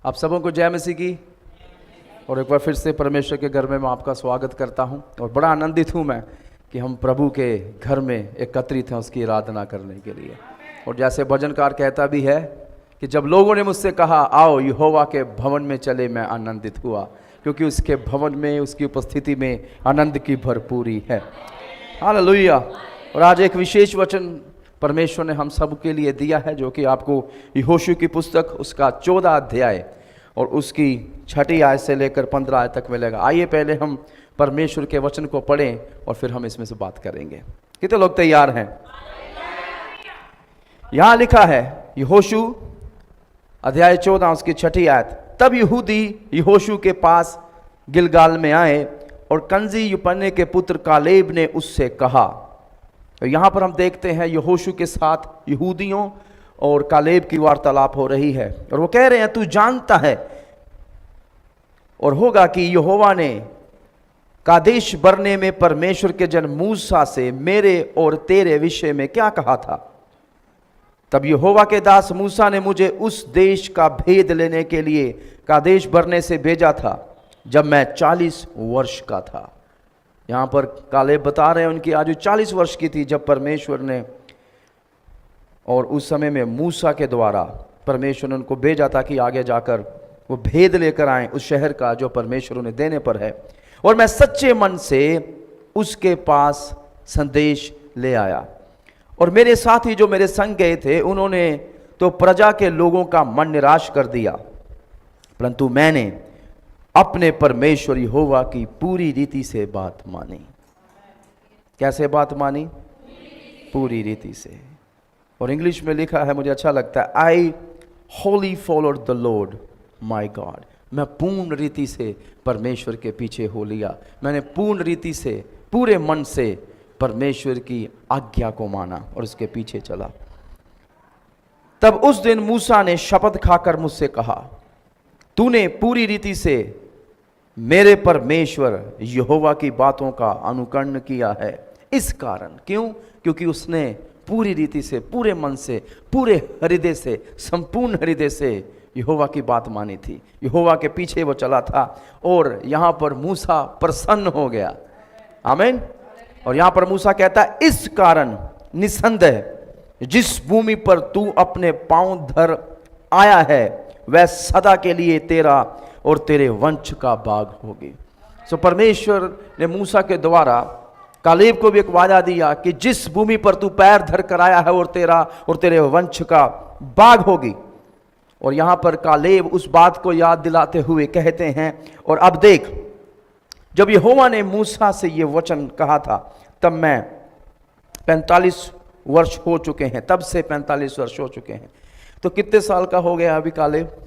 आप सबों को जय मसीह की। और एक बार फिर से परमेश्वर के घर में मैं आपका स्वागत करता हूं और बड़ा आनंदित हूं मैं कि हम प्रभु के घर में एकत्रित हैं उसकी आराधना करने के लिए। और जैसे भजनकार कहता भी है कि जब लोगों ने मुझसे कहा आओ यहोवा के भवन में चले, मैं आनंदित हुआ क्योंकि उसके भवन में, उसकी उपस्थिति में आनंद की भरपूरी है। हालेलुया। और आज एक विशेष वचन परमेश्वर ने हम सब के लिए दिया है जो कि आपको यहोशू की पुस्तक उसका 14 अध्याय और उसकी 6ठी आयत से लेकर 15 आयत तक मिलेगा। आइए पहले हम परमेश्वर के वचन को पढ़ें और फिर हम इसमें से बात करेंगे। कितने लोग तैयार हैं? यहां लिखा है यहोशू अध्याय 14 उसकी 6ठी आयत। तब यहूदी यहोशू के पास गिलगाल में आए और कनजी युपन्ने के पुत्र कालेब ने उससे कहा। तो यहां पर हम देखते हैं यहोशू के साथ यहूदियों और कालेब की वार्तालाप हो रही है और वो कह रहे हैं तू जानता है और होगा कि यहोवा ने कादेश बरने में परमेश्वर के जन मूसा से मेरे और तेरे विषय में क्या कहा था। तब यहोवा के दास मूसा ने मुझे उस देश का भेद लेने के लिए कादेश बरने से भेजा था जब मैं 40 वर्ष का था। यहां पर कालेब बता रहे हैं उनकी आयु 40 वर्ष की थी जब परमेश्वर ने, और उस समय में मूसा के द्वारा परमेश्वर ने उनको भेजा था कि आगे जाकर वो भेद लेकर आए उस शहर का जो परमेश्वर उन्हें देने पर है। और मैं सच्चे मन से उसके पास संदेश ले आया और मेरे साथी जो मेरे संग गए थे उन्होंने तो प्रजा के लोगों का मन निराश कर दिया, परंतु मैंने अपने परमेश्वर यहोवा की पूरी रीति से बात मानी। कैसे बात मानी? पूरी रीति से। और इंग्लिश में लिखा है, मुझे अच्छा लगता है, I wholly followed the Lord my God. मैं पूर्ण रीति से परमेश्वर के पीछे हो लिया। मैंने पूर्ण रीति से, पूरे मन से परमेश्वर की आज्ञा को माना और उसके पीछे चला। तब उस दिन मूसा ने शपथ खाकर मुझसे कहा, तूने पूरी रीति से मेरे परमेश्वर यहोवा की बातों का अनुकरण किया है। इस कारण, क्यों? क्योंकि उसने पूरी रीति से, पूरे मन से, पूरे हृदय से, संपूर्ण हृदय से यहोवा की बात मानी थी। यहोवा के पीछे वो चला था और यहां पर मूसा प्रसन्न हो गया। आमीन। और यहां पर मूसा कहता है इस कारण निसंदेह जिस भूमि पर तू अपने पांव धर आया है वह सदा के लिए तेरा और तेरे वंश का भाग होगी। सो परमेश्वर ने मूसा के द्वारा कालेब को भी एक वादा दिया कि जिस भूमि पर तू पैर धर कर आया है और तेरा और तेरे वंश का भाग होगी। और यहां पर कालेब उस बात को याद दिलाते हुए कहते हैं, और अब देख, जब यहोवा ने मूसा से ये वचन कहा था तब मैं 45 वर्ष हो चुके हैं, तब से 45 वर्ष हो चुके हैं। तो कितने साल का हो गया अभी कालेब?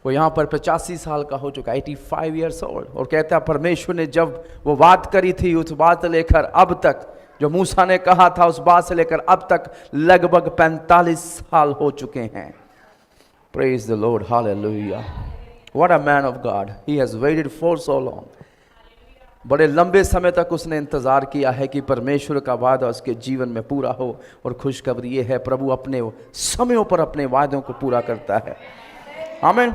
वो यहाँ पर 85 साल का हो चुका, 85 ईयर्स ओल्ड। और कहता है परमेश्वर ने जब वो बात करी थी उस बात से लेकर अब तक, जो मूसा ने कहा था उस बात से लेकर अब तक लगभग 45 साल हो चुके हैं। Praise the Lord, hallelujah. What a man of God, he has waited for so long. बड़े लंबे समय तक उसने इंतजार किया है कि परमेश्वर का वादा उसके जीवन में पूरा हो। और खुशखबरी ये है, प्रभु अपने समयों पर अपने वादों को पूरा करता है। आमीन।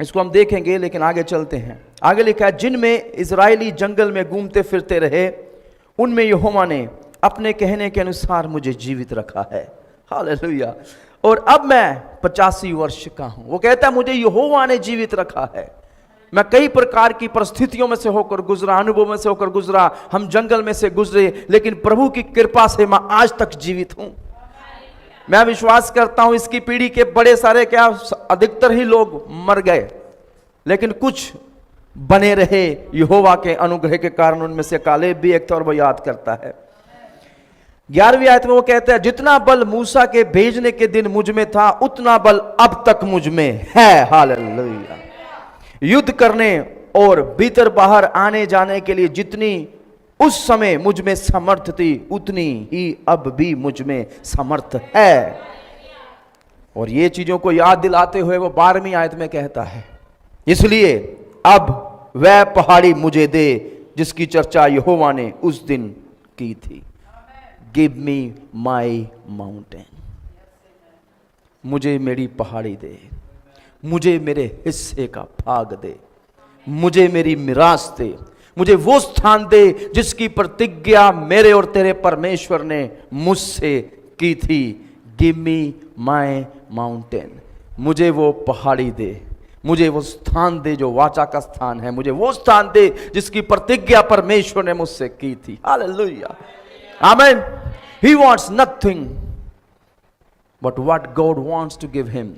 इसको हम देखेंगे, लेकिन आगे चलते हैं। आगे लिखा है, जिनमें इजराइली जंगल में घूमते फिरते रहे उनमें यहोवा ने अपने कहने के अनुसार मुझे जीवित रखा है। हालेलुया। और अब मैं 85 वर्ष का हूं। वो कहता है मुझे यहोवा ने जीवित रखा है। मैं कई प्रकार की परिस्थितियों में से होकर गुजरा, अनुभव में से होकर गुजरा, हम जंगल में से गुजरे, लेकिन प्रभु की कृपा से मैं आज तक जीवित हूं। मैं विश्वास करता हूं इसकी पीढ़ी के बड़े सारे, क्या अधिकतर ही लोग मर गए, लेकिन कुछ बने रहे यहोवा के अनुग्रह के कारण। उनमें से कालेब भी एक था और वो याद करता है। 11वीं आयत में वो कहता है, जितना बल मूसा के भेजने के दिन मुझ में था उतना बल अब तक मुझ में है। हालेलुया। युद्ध करने और भीतर बाहर आने जाने के लिए जितनी उस समय मुझ में समर्थ थी उतनी ही अब भी मुझ में समर्थ है। और ये चीजों को याद दिलाते हुए वो 12वीं आयत में कहता है, इसलिए अब वह पहाड़ी मुझे दे जिसकी चर्चा यहोवा ने उस दिन की थी। गिव मी माई माउंटेन, मुझे मेरी पहाड़ी दे। मुझे मेरे हिस्से का भाग दे, मुझे मेरी मिरास दे, मुझे वो स्थान दे जिसकी प्रतिज्ञा मेरे और तेरे परमेश्वर ने मुझसे की थी। गिव मी माई माउंटेन, मुझे वो पहाड़ी दे, मुझे वो स्थान दे जो वाचा का स्थान है, मुझे वो स्थान दे जिसकी प्रतिज्ञा परमेश्वर ने मुझसे की थी। Hallelujah, amen. He wants nothing but what God wants to give him.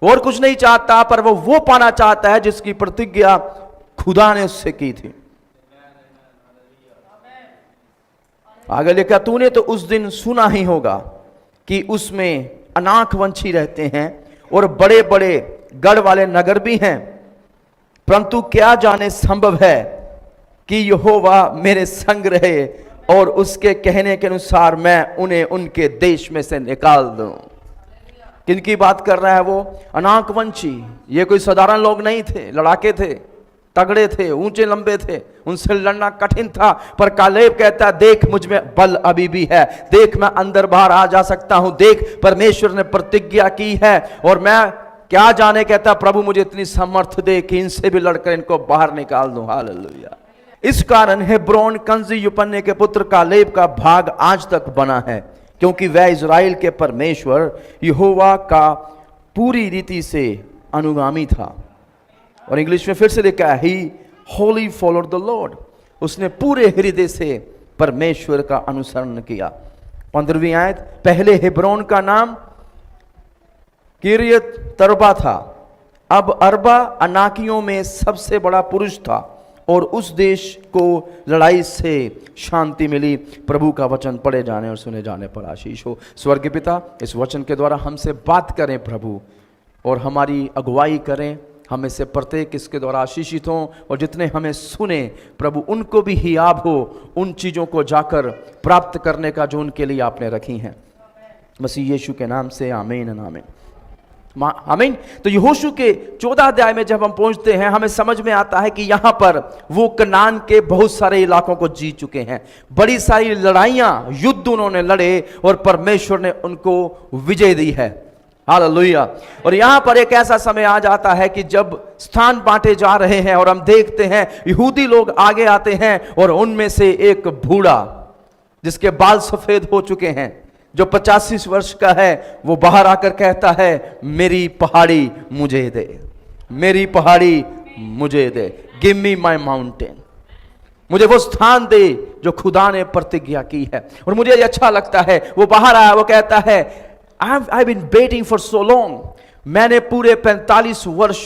और कुछ नहीं चाहता, पर वो पाना चाहता है जिसकी प्रतिज्ञा खुदा ने उससे की थी। आगे लिखा, तूने तो उस दिन सुना ही होगा कि उसमें अनाकवंशी रहते हैं और बड़े बड़े गढ़ वाले नगर भी हैं, परंतु क्या जाने संभव है कि यहोवा मेरे संग रहे और उसके कहने के अनुसार मैं उन्हें उनके देश में से निकाल दूं। किनकी बात कर रहा है वो? अनाकवंशी। ये कोई साधारण लोग नहीं थे, लड़ाके थे, तगड़े थे, ऊंचे लंबे थे, उनसे लड़ना कठिन था। पर कालेब कहता है, देख मुझ में बल अभी भी है, देख मैं अंदर बाहर आ जा सकता हूं, देख परमेश्वर ने प्रतिज्ञा की है और मैं क्या जाने, कहता प्रभु मुझे इतनी सामर्थ दे कि इनसे भी लड़कर इनको बाहर निकाल दूं। हालेलुया। इस कारण हेब्रोन कंजी युपन्ने के पुत्र कालेब का भाग आज तक बना है, क्योंकि वह इज़राइल के परमेश्वर यहोवा का पूरी रीति से अनुगामी था। और इंग्लिश में फिर से लिखा है, ही होली फॉलोड द लॉर्ड, उसने पूरे हृदय से परमेश्वर का अनुसरण किया। 15वीं आयत, पहले हेब्रोन का नाम किरियत तरबा था, अब अरबा अनाकियों में सबसे बड़ा पुरुष था और उस देश को लड़ाई से शांति मिली। प्रभु का वचन पढ़े जाने और सुने जाने पर आशीष हो। स्वर्गीय पिता, इस वचन के द्वारा हमसे बात करें प्रभु, और हमारी अगुवाई करें, हमें से प्रत्येक इसके द्वारा आशीषित हों, और जितने हमें सुने प्रभु उनको भी हियाब हो उन चीज़ों को जाकर प्राप्त करने का जो उनके लिए आपने रखी हैं। मसीह यीशु के नाम से आमीन आमीन आमीन। तो यहोशू के 14 अध्याय में जब हम पहुंचते हैं, हमें समझ में आता है कि यहाँ पर वो कनान के बहुत सारे इलाकों को जीत चुके हैं, बड़ी सारी लड़ाइयाँ, युद्ध उन्होंने लड़े और परमेश्वर ने उनको विजय दी है। हालेलुया। और यहां पर एक ऐसा समय आ जाता है कि जब स्थान बांटे जा रहे हैं और हम देखते हैं यहूदी लोग आगे आते हैं और उनमें से एक बूढ़ा जिसके बाल सफेद हो चुके हैं, जो 85 वर्ष का है, वो बाहर आकर कहता है, मेरी पहाड़ी मुझे दे, मेरी पहाड़ी मुझे दे, गिव मी माई माउंटेन, मुझे वो स्थान दे जो खुदा ने प्रतिज्ञा की है। और मुझे अच्छा लगता है, वो बाहर आया, वो कहता है, I've been waiting for so long, मैंने पूरे 45 वर्ष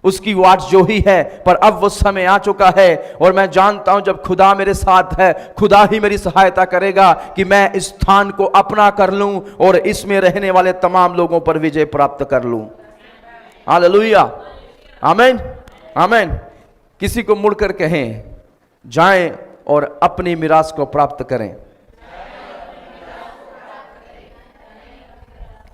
उसकी वाट जो ही है, पर अब वो समय आ चुका है और मैं जानता हूं जब खुदा मेरे साथ है, खुदा ही मेरी सहायता करेगा कि मैं इस स्थान को अपना कर लूं और इसमें रहने वाले तमाम लोगों पर विजय प्राप्त कर लूं। हालेलुया, आमीन आमीन। किसी को मुड़कर कहें, जाएं और अपनी मिरास को प्राप्त करें।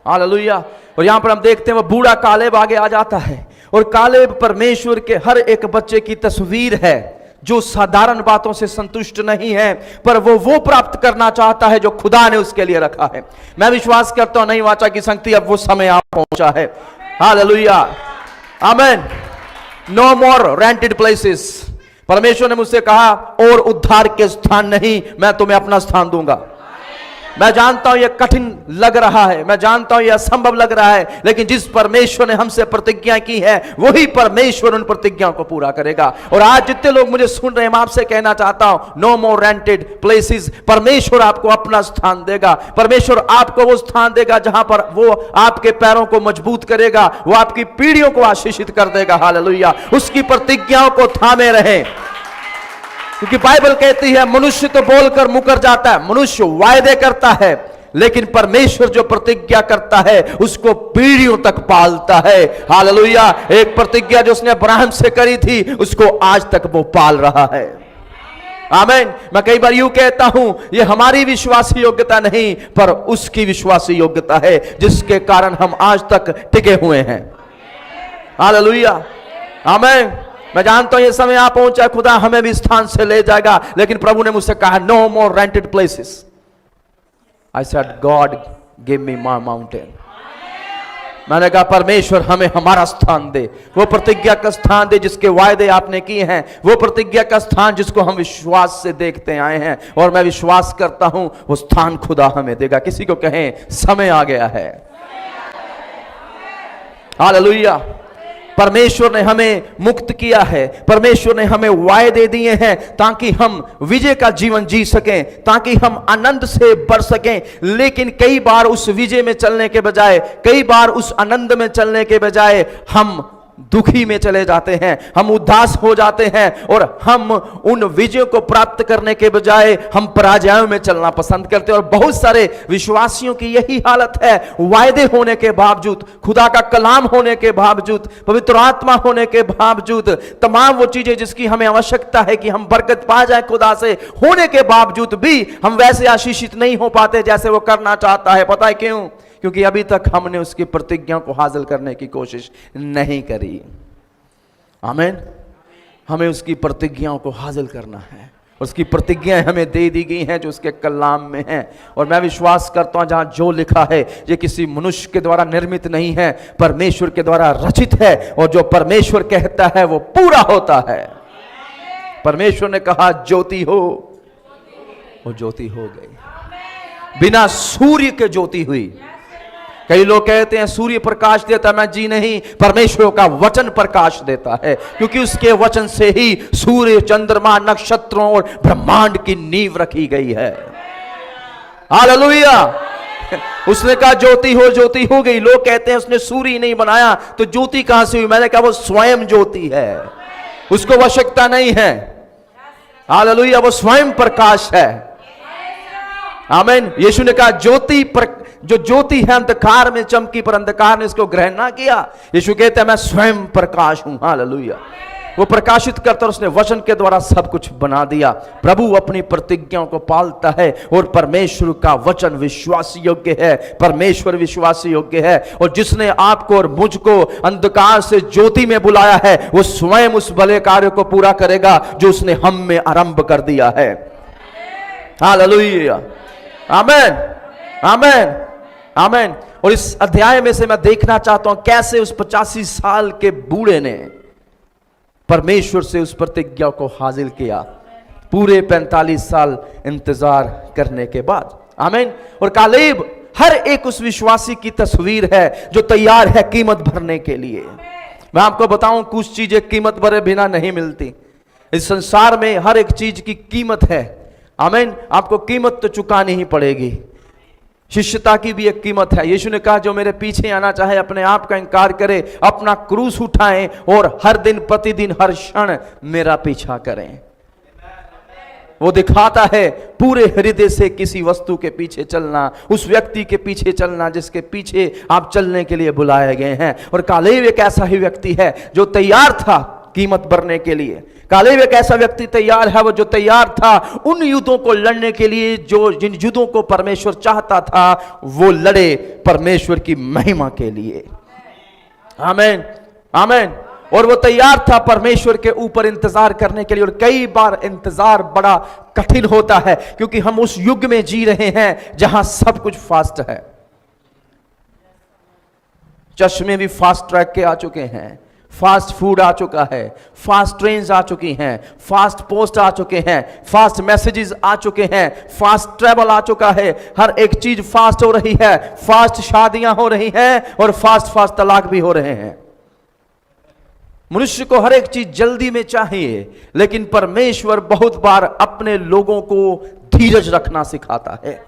हालेलुया। और यहां पर हम देखते हैं वो बूढ़ा कालेब आगे आ जाता है, और कालेब परमेश्वर के हर एक बच्चे की तस्वीर है जो साधारण बातों से संतुष्ट नहीं है, पर वो प्राप्त करना चाहता है जो खुदा ने उसके लिए रखा है। मैं विश्वास करता हूं, नई वाचा की संगति, अब वो समय आ पहुंचा है। हालेलुया, आमीन। No more rented places. परमेश्वर ने मुझसे कहा, और उद्धार के स्थान नहीं, मैं तुम्हें अपना स्थान दूंगा। मैं जानता हूं यह कठिन लग रहा है, मैं जानता हूं यह असंभव लग रहा है, लेकिन जिस परमेश्वर ने हमसे प्रतिज्ञा की है वही परमेश्वर उन प्रतिज्ञाओं को पूरा करेगा। और आज जितने लोग मुझे सुन रहे हैं, मैं आपसे कहना चाहता हूं, नो मोर रेंटेड प्लेसेस। परमेश्वर आपको अपना स्थान देगा, परमेश्वर आपको वो स्थान देगा जहां पर वो आपके पैरों को मजबूत करेगा, वो आपकी पीढ़ियों को आशीषित कर देगा। हालेलुया। उसकी प्रतिज्ञाओं को थामे रहे, क्योंकि बाइबल कहती है मनुष्य तो बोलकर मुकर जाता है, मनुष्य वायदे करता है, लेकिन परमेश्वर जो प्रतिज्ञा करता है उसको पीढ़ियों तक पालता है। हालेलुया। एक प्रतिज्ञा जो उसने अब्राहम से करी थी उसको आज तक वो पाल रहा है। आमीन। मैं कई बार यूं कहता हूं, ये हमारी विश्वासी योग्यता नहीं, पर उसकी विश्वासी योग्यता है जिसके कारण हम आज तक टिके हुए हैं। हालेलुया, आमीन। मैं जानता हूं ये समय आ पहुंचा, खुदा हमें भी स्थान से ले जाएगा, लेकिन प्रभु ने मुझसे कहा, no more rented places. I said, God give me my mountain. मैंने कहा परमेश्वर हमें हमारा स्थान दे, वो प्रतिज्ञा का स्थान दे जिसके वायदे आपने किए हैं, वो प्रतिज्ञा का स्थान जिसको हम विश्वास से देखते आए हैं, और मैं विश्वास करता हूं वो स्थान खुदा हमें देगा। किसी को कहें समय आ गया है। हालेलुया। परमेश्वर ने हमें मुक्त किया है, परमेश्वर ने हमें वायदे दिए हैं ताकि हम विजय का जीवन जी सकें, ताकि हम आनंद से बढ़ सकें। लेकिन कई बार उस विजय में चलने के बजाय, कई बार उस आनंद में चलने के बजाय हम दुखी में चले जाते हैं, हम उदास हो जाते हैं, और हम उन विजयों को प्राप्त करने के बजाय हम पराजयों में चलना पसंद करते हैं। और बहुत सारे विश्वासियों की यही हालत है। वायदे होने के बावजूद, खुदा का कलाम होने के बावजूद, पवित्र आत्मा होने के बावजूद, तमाम वो चीजें जिसकी हमें आवश्यकता है कि हम बरकत पा जाए खुदा से, होने के बावजूद भी हम वैसे आशीषित नहीं हो पाते जैसे वो करना चाहता है। पता है क्यों? क्योंकि अभी तक हमने उसकी प्रतिज्ञा को हासिल करने की कोशिश नहीं करी। आमीन। हमें उसकी प्रतिज्ञाओं को हासिल करना है। उसकी प्रतिज्ञाएं हमें दे दी गई हैं जो उसके कलाम में हैं, और मैं विश्वास करता हूं जहां जो लिखा है ये किसी मनुष्य के द्वारा निर्मित नहीं है, परमेश्वर के द्वारा रचित है, और जो परमेश्वर कहता है वो पूरा होता है। परमेश्वर ने कहा ज्योति हो, वो ज्योति हो गई। बिना सूर्य के ज्योति हुई। कई लोग कहते हैं सूर्य प्रकाश देता, मैं जी नहीं, परमेश्वर का वचन प्रकाश देता है, क्योंकि उसके वचन से ही सूर्य, चंद्रमा, नक्षत्रों और ब्रह्मांड की नींव रखी गई है। हालेलुया। उसने कहा ज्योति हो, ज्योति हो गई। लोग कहते हैं उसने सूर्य नहीं बनाया तो ज्योति कहां से हुई? मैंने कहा वो स्वयं ज्योति है, उसको आवश्यकता नहीं है। हालेलुया। वो स्वयं प्रकाश है। आमीन। यीशु ने कहा ज्योति जो ज्योति है अंधकार में चमकी, पर अंधकार ने इसको ग्रहण ना किया। यीशु कहता है मैं स्वयं प्रकाश हूं। हालेलुया। वो प्रकाशित करता और उसने वचन के द्वारा सब कुछ बना दिया। प्रभु अपनी प्रतिज्ञाओं को पालता है, और परमेश्वर का वचन विश्वास योग्य है। परमेश्वर विश्वास योग्य है, और जिसने आपको और मुझको अंधकार से ज्योति में बुलाया है वो स्वयं उस भले कार्य को पूरा करेगा जो उसने हम में आरंभ कर दिया है। हालेलुया। आमीन, आमीन, आमीन। और इस अध्याय में से मैं देखना चाहता हूं कैसे उस 85 साल के बूढ़े ने परमेश्वर से उस प्रतिज्ञा को हासिल किया, पूरे 45 साल इंतजार करने के बाद। आमीन। और कालेब हर एक उस विश्वासी की तस्वीर है जो तैयार है कीमत भरने के लिए। मैं आपको बताऊं कुछ चीजें कीमत भरे बिना नहीं मिलती। इस संसार में हर एक चीज की कीमत है। आमीन। आपको कीमत तो चुकानी ही पड़ेगी। शिष्यता की भी एक कीमत है। यीशु ने कहा जो मेरे पीछे आना चाहे अपने आप का इंकार करे, अपना क्रूस उठाएं, और हर दिन प्रतिदिन हर क्षण मेरा पीछा करें। वो दिखाता है पूरे हृदय से किसी वस्तु के पीछे चलना, उस व्यक्ति के पीछे चलना जिसके पीछे आप चलने के लिए बुलाए गए हैं। और कालेब एक ऐसा ही व्यक्ति है जो तैयार था कीमत भरने के लिए। कालेब एक ऐसा व्यक्ति तैयार है, वो जो तैयार था उन युद्धों को लड़ने के लिए जो जिन युद्धों को परमेश्वर चाहता था वो लड़े परमेश्वर की महिमा के लिए। आमीन, आमीन। और वो तैयार था परमेश्वर के ऊपर इंतजार करने के लिए। और कई बार इंतजार बड़ा कठिन होता है, क्योंकि हम उस युग में जी रहे हैं जहां सब कुछ फास्ट है। चश्मे भी फास्ट ट्रैक के आ चुके हैं, फास्ट फूड आ चुका है, फास्ट ट्रेन्स आ चुकी हैं, फास्ट पोस्ट आ चुके हैं, फास्ट मैसेजेस आ चुके हैं, फास्ट ट्रैवल आ चुका है। हर एक चीज फास्ट हो रही है, फास्ट शादियां हो रही हैं, और फास्ट फास्ट तलाक भी हो रहे हैं। मनुष्य को हर एक चीज जल्दी में चाहिए, लेकिन परमेश्वर बहुत बार अपने लोगों को धीरज रखना सिखाता है।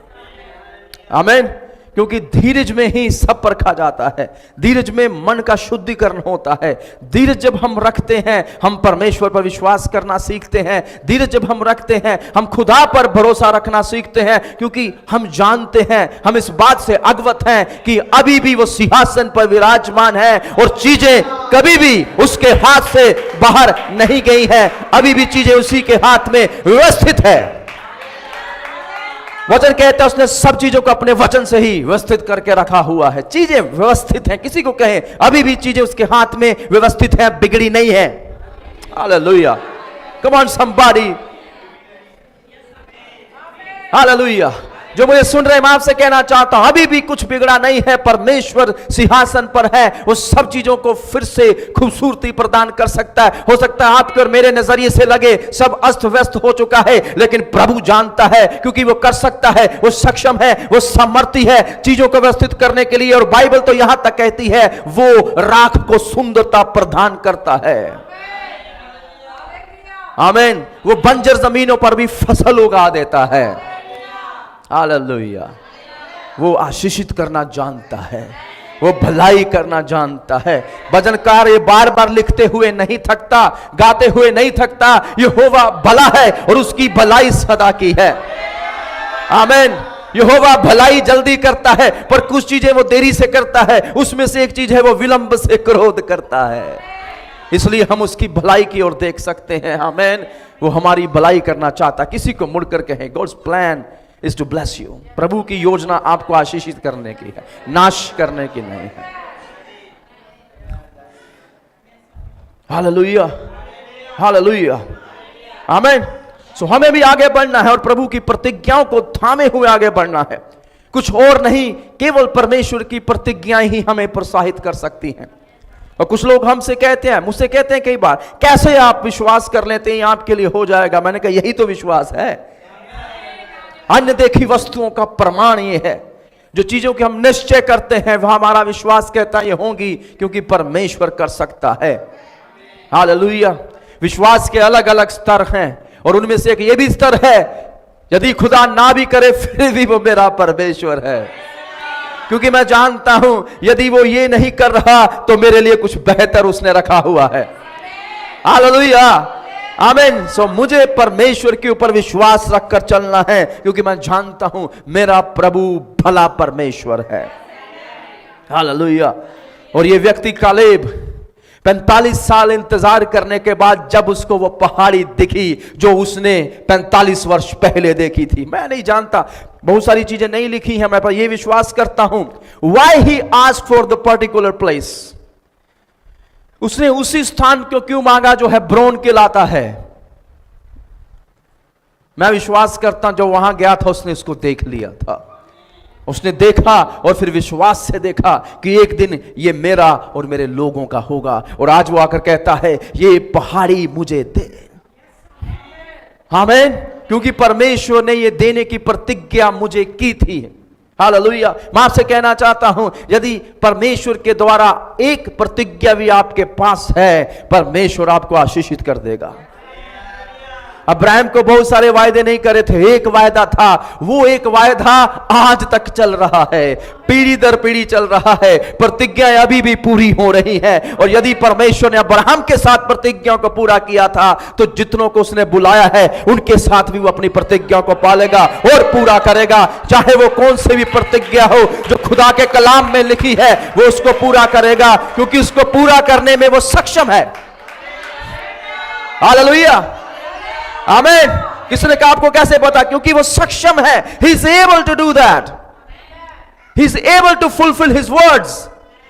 आमीन। क्योंकि धीरज में ही सब परखा जाता है। धीरज में मन का शुद्धिकरण होता है। धीरज जब हम रखते हैं हम परमेश्वर पर विश्वास करना सीखते हैं। धीरज जब हम रखते हैं हम खुदा पर भरोसा रखना सीखते हैं, क्योंकि हम जानते हैं, हम इस बात से अवगत हैं कि अभी भी वो सिंहासन पर विराजमान है और चीजें कभी भी उसके हाथ से बाहर नहीं गई हैं। अभी भी चीजें उसी के हाथ में व्यवस्थित है। वचन कहता है उसने सब चीजों को अपने वचन से ही व्यवस्थित करके रखा हुआ है। चीजें व्यवस्थित हैं। किसी को कहे अभी भी चीजें उसके हाथ में व्यवस्थित हैं, बिगड़ी नहीं है। Hallelujah, come on somebody. Hallelujah. जो मुझे सुन रहे, मैं आपसे कहना चाहता हूं, अभी भी कुछ बिगड़ा नहीं है। परमेश्वर सिंहासन पर है, वो सब चीजों को फिर से खूबसूरती प्रदान कर सकता है। हो सकता है आपके और मेरे नजरिए से लगे सब अस्त व्यस्त हो चुका है, लेकिन प्रभु जानता है, क्योंकि वो कर सकता है, वो सक्षम है, वो सामर्थी है चीजों को व्यवस्थित करने के लिए। और बाइबल तो यहां तक कहती है वो राख को सुंदरता प्रदान करता है। आमीन। वो बंजर जमीनों पर भी फसल उगा देता है। हालेलुया। वो आशीषित करना जानता है, वो भलाई करना जानता है। भजनकार ये बार बार लिखते हुए नहीं थकता, गाते हुए नहीं थकता, यहोवा भला है और उसकी भलाई सदा की है। आमीन। यहोवा भलाई जल्दी करता है, पर कुछ चीजें वो देरी से करता है। उसमें से एक चीज है वो विलंब से क्रोध करता है, इसलिए हम उसकी भलाई की ओर देख सकते हैं। आमीन। वो हमारी भलाई करना चाहता। किसी को मुड़कर कहे, God's plan is to bless you. प्रभु की योजना आपको आशीषित करने की है, नाश करने की नहीं है। हालेलुया, हालेलुया, आमीन। सो हमें भी आगे बढ़ना है और प्रभु की प्रतिज्ञाओं को थामे हुए आगे बढ़ना है। कुछ और नहीं, केवल परमेश्वर की प्रतिज्ञाएं ही हमें प्रोत्साहित कर सकती हैं। और कुछ लोग हमसे कहते हैं, मुझसे कहते हैं कई बार, कैसे आप विश्वास कर लेते हैं आपके लिए हो जाएगा। मैंने कहा यही तो विश्वास है। अन्य देखी वस्तुओं का प्रमाण ये है, जो चीजों के हम निश्चय करते हैं वह हमारा विश्वास कहता है ये होंगी, क्योंकि परमेश्वर कर सकता है। हालेलुया। विश्वास के अलग अलग स्तर हैं और उनमें से एक ये भी स्तर है, यदि खुदा ना भी करे फिर भी वो मेरा परमेश्वर है, क्योंकि मैं जानता हूं यदि वो ये नहीं कर रहा तो मेरे लिए कुछ बेहतर उसने रखा हुआ है। हालेलुया, आमीन। सो मुझे परमेश्वर के ऊपर विश्वास रखकर चलना है, क्योंकि मैं जानता हूं मेरा प्रभु भला परमेश्वर है। हालेलुया। और ये व्यक्ति कालेब 45 साल इंतजार करने के बाद जब उसको वो पहाड़ी दिखी जो उसने 45 वर्ष पहले देखी थी। मैं नहीं जानता, बहुत सारी चीजें नहीं लिखी हैं, मैं पर ये विश्वास करता हूं why he asked for the particular place. उसने उसी स्थान को क्यों मांगा जो हेब्रोन कहलाता है। मैं विश्वास करता हूं जो वहां गया था उसने इसको देख लिया था, उसने देखा और फिर विश्वास से देखा कि एक दिन ये मेरा और मेरे लोगों का होगा। और आज वो आकर कहता है ये पहाड़ी मुझे दे। आमीन। क्योंकि परमेश्वर ने ये देने की प्रतिज्ञा मुझे की थी। हालेलुया। मैं आपसे कहना चाहता हूं यदि परमेश्वर के द्वारा एक प्रतिज्ञा भी आपके पास है, परमेश्वर आपको आशीषित कर देगा। अब्राहम को बहुत सारे वायदे नहीं करे थे, एक वायदा था, वो एक वायदा आज तक चल रहा है, पीढ़ी दर पीढ़ी चल रहा है, प्रतिज्ञाएं अभी भी पूरी हो रही हैं। और यदि परमेश्वर ने अब्राहम के साथ प्रतिज्ञाओं को पूरा किया था तो जितनों को उसने बुलाया है उनके साथ भी वो अपनी प्रतिज्ञाओं को पालेगा और पूरा करेगा। चाहे वो कौन सी भी प्रतिज्ञा हो जो खुदा के कलाम में लिखी है, वो उसको पूरा करेगा, क्योंकि उसको पूरा करने में वो सक्षम है। हालेलुया, आमीन। किसने कहा आपको कैसे पता? क्योंकि वो सक्षम है। He is able to do that. He is able to fulfill his words.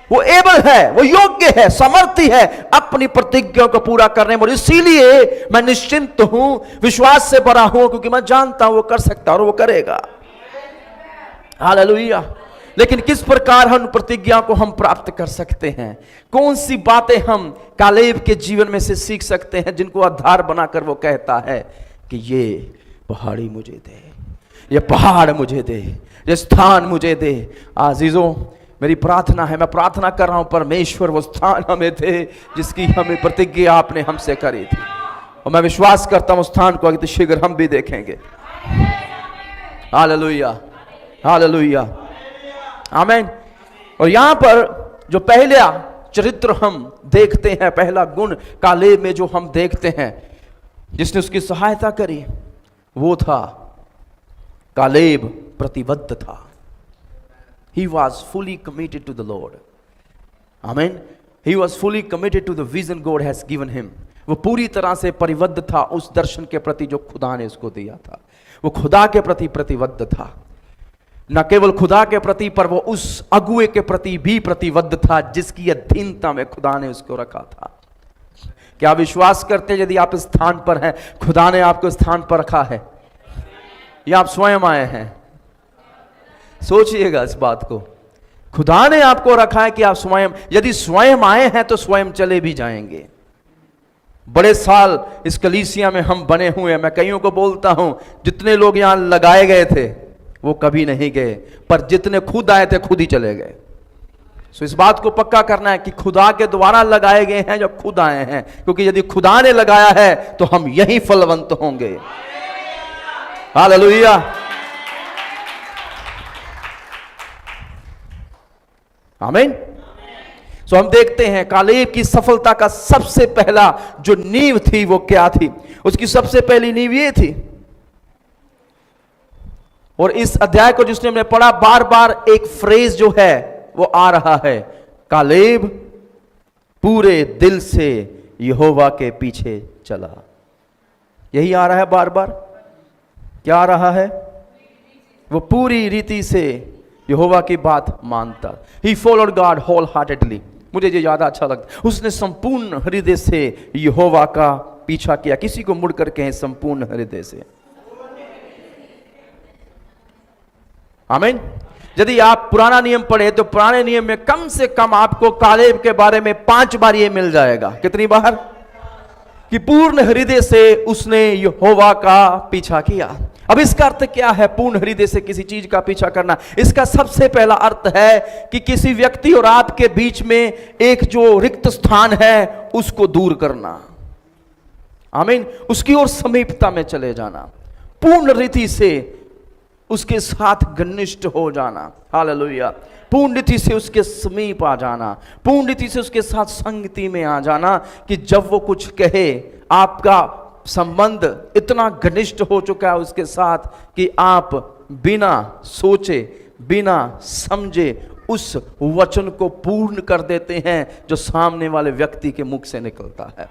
वो एबल है, वो योग्य है, समर्थी है अपनी प्रतिज्ञा को पूरा करने में। और इसीलिए मैं निश्चिंत हूं, विश्वास से भरा हूं, क्योंकि मैं जानता हूं वो कर सकता और वो करेगा। हालेलुया। लेकिन किस प्रकार हम प्रतिज्ञा को हम प्राप्त कर सकते हैं? कौन सी बातें हम कालेब के जीवन में से सीख सकते हैं जिनको आधार बनाकर वो कहता है कि ये पहाड़ी मुझे दे, ये पहाड़ मुझे दे, ये स्थान मुझे दे। आजीजों, मेरी प्रार्थना है, मैं प्रार्थना कर रहा हूं परमेश्वर वो स्थान हमें दे जिसकी हमें प्रतिज्ञा आपने हमसे करी थी। और मैं विश्वास करता हूं स्थान को अति शीघ्र हम भी देखेंगे। हालेलुया, हालेलुया, आमीन। और यहां पर जो पहला चरित्र हम देखते हैं, पहला गुण कालेब में जो हम देखते हैं जिसने उसकी सहायता करी, वो था कालेब प्रतिबद्ध था। He was fully committed to the Lord. Amen. He was fully committed to the vision God has given him. वो पूरी तरह से परिबद्ध था उस दर्शन के प्रति जो खुदा ने उसको दिया था। वो खुदा के प्रति प्रतिबद्ध था। न केवल खुदा के प्रति, पर वो उस अगुए के प्रति भी प्रतिबद्ध था जिसकी अधीनता में खुदा ने उसको रखा था। क्या विश्वास करते हैं यदि आप इस स्थान पर हैं, खुदा ने आपको स्थान पर रखा है, या आप स्वयं आए हैं? सोचिएगा इस बात को। खुदा ने आपको रखा है कि आप स्वयं, यदि स्वयं आए हैं तो स्वयं चले भी जाएंगे। बड़े साल इस कलीसिया में हम बने हुए हैं। मैं कईयों को बोलता हूं, जितने लोग यहां लगाए गए थे वो कभी नहीं गए, पर जितने खुद आए थे खुद ही चले गए। सो इस बात को पक्का करना है कि खुदा के द्वारा लगाए गए हैं जो खुद आए हैं, क्योंकि यदि खुदा ने लगाया है तो हम यही फलवंत होंगे। हालेलुया। आमीन। सो हम देखते हैं कालेब की सफलता का सबसे पहला जो नींव थी वो क्या थी। उसकी सबसे पहली नींव ये थी, और इस अध्याय को जिसने हमने पढ़ा, बार बार एक फ्रेज जो है वो आ रहा है, कालेब पूरे दिल से यहोवा के पीछे चला। यही आ रहा है बार बार। क्या आ रहा है? वो पूरी रीति से यहोवा की बात मानता। He followed God wholeheartedly। मुझे ये ज्यादा अच्छा लगता, उसने संपूर्ण हृदय से यहोवा का पीछा किया। किसी को मुड़ कर कहें संपूर्ण हृदय से। आमीन। यदि आप पुराना नियम पढ़े तो पुराने नियम में कम से कम आपको कालेब के बारे में 5 बार ये मिल जाएगा। कितनी बार? कि पूर्ण हृदय से उसने यहोवा का पीछा किया। अब इसका अर्थ क्या है पूर्ण हृदय से किसी चीज का पीछा करना? इसका सबसे पहला अर्थ है कि किसी व्यक्ति और आपके बीच में एक जो रिक्त स्थान है उसको दूर करना। आमीन। उसकी ओर समीपता में चले जाना, पूर्ण रीति से उसके साथ घनिष्ठ हो जाना। हालेलुया। पूर्ण रीति से उसके समीप आ जाना, पूर्ण रीति से उसके साथ संगति में आ जाना कि जब वो कुछ कहे आपका संबंध इतना घनिष्ठ हो चुका है उसके साथ कि आप बिना सोचे बिना समझे उस वचन को पूर्ण कर देते हैं जो सामने वाले व्यक्ति के मुख से निकलता है।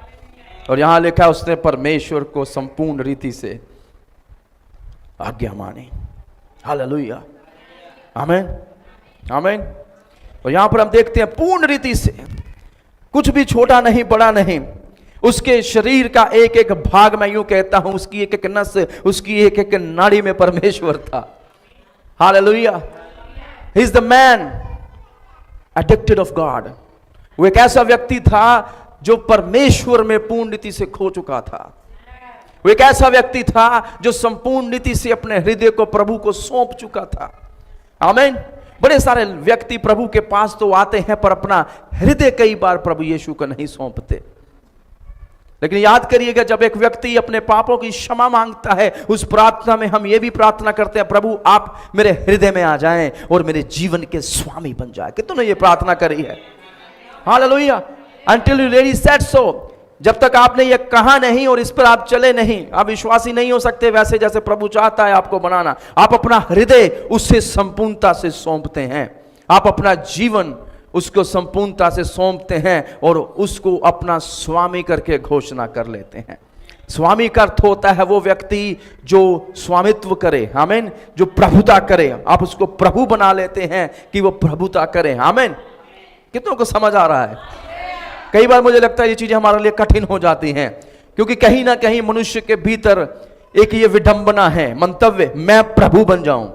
और यहां लिखा है उसने परमेश्वर को संपूर्ण रीति से आज्ञा मानी। हालेलुया। आमीन। आमीन। और यहां पर हम देखते हैं पूर्ण रीति से, कुछ भी छोटा नहीं बड़ा नहीं। उसके शरीर का एक एक भाग, मैं यूं कहता हूं, उसकी एक एक नस, उसकी एक एक नाड़ी में परमेश्वर था। Hallelujah. He is the man addicted of God. वो एक ऐसा व्यक्ति था जो परमेश्वर में पूर्ण रीति से खो चुका था। वो एक ऐसा व्यक्ति था जो संपूर्ण रीति से अपने हृदय को प्रभु को सौंप चुका था। आमीन। बड़े सारे व्यक्ति प्रभु के पास तो आते हैं पर अपना हृदय कई बार प्रभु यीशु को नहीं सौंपते। लेकिन याद करिएगा, जब एक व्यक्ति अपने पापों की क्षमा मांगता है, उस प्रार्थना में हम ये भी प्रार्थना करते हैं, प्रभु आप मेरे हृदय में आ जाएं और मेरे जीवन के स्वामी बन जाए। कितनों ने ये प्रार्थना करी है? Hallelujah. Until you really said so, जब तक आपने ये कहा नहीं और इस पर आप चले नहीं, आप विश्वासी नहीं हो सकते वैसे जैसे प्रभु चाहता है आपको बनाना। आप अपना हृदय उससे संपूर्णता से सौंपते हैं, आप अपना जीवन उसको संपूर्णता से सौंपते हैं और उसको अपना स्वामी करके घोषणा कर लेते हैं। स्वामी का अर्थ होता है वो व्यक्ति जो स्वामित्व करे। आमीन। जो प्रभुता करे, आप उसको प्रभु बना लेते हैं कि वो प्रभुता करे। आमीन। कितनों को समझ आ रहा है? कई बार मुझे लगता है ये चीजें हमारे लिए कठिन हो जाती हैं, क्योंकि कहीं ना कहीं मनुष्य के भीतर एक ये विडंबना है, मंतव्य, मैं प्रभु बन जाऊं।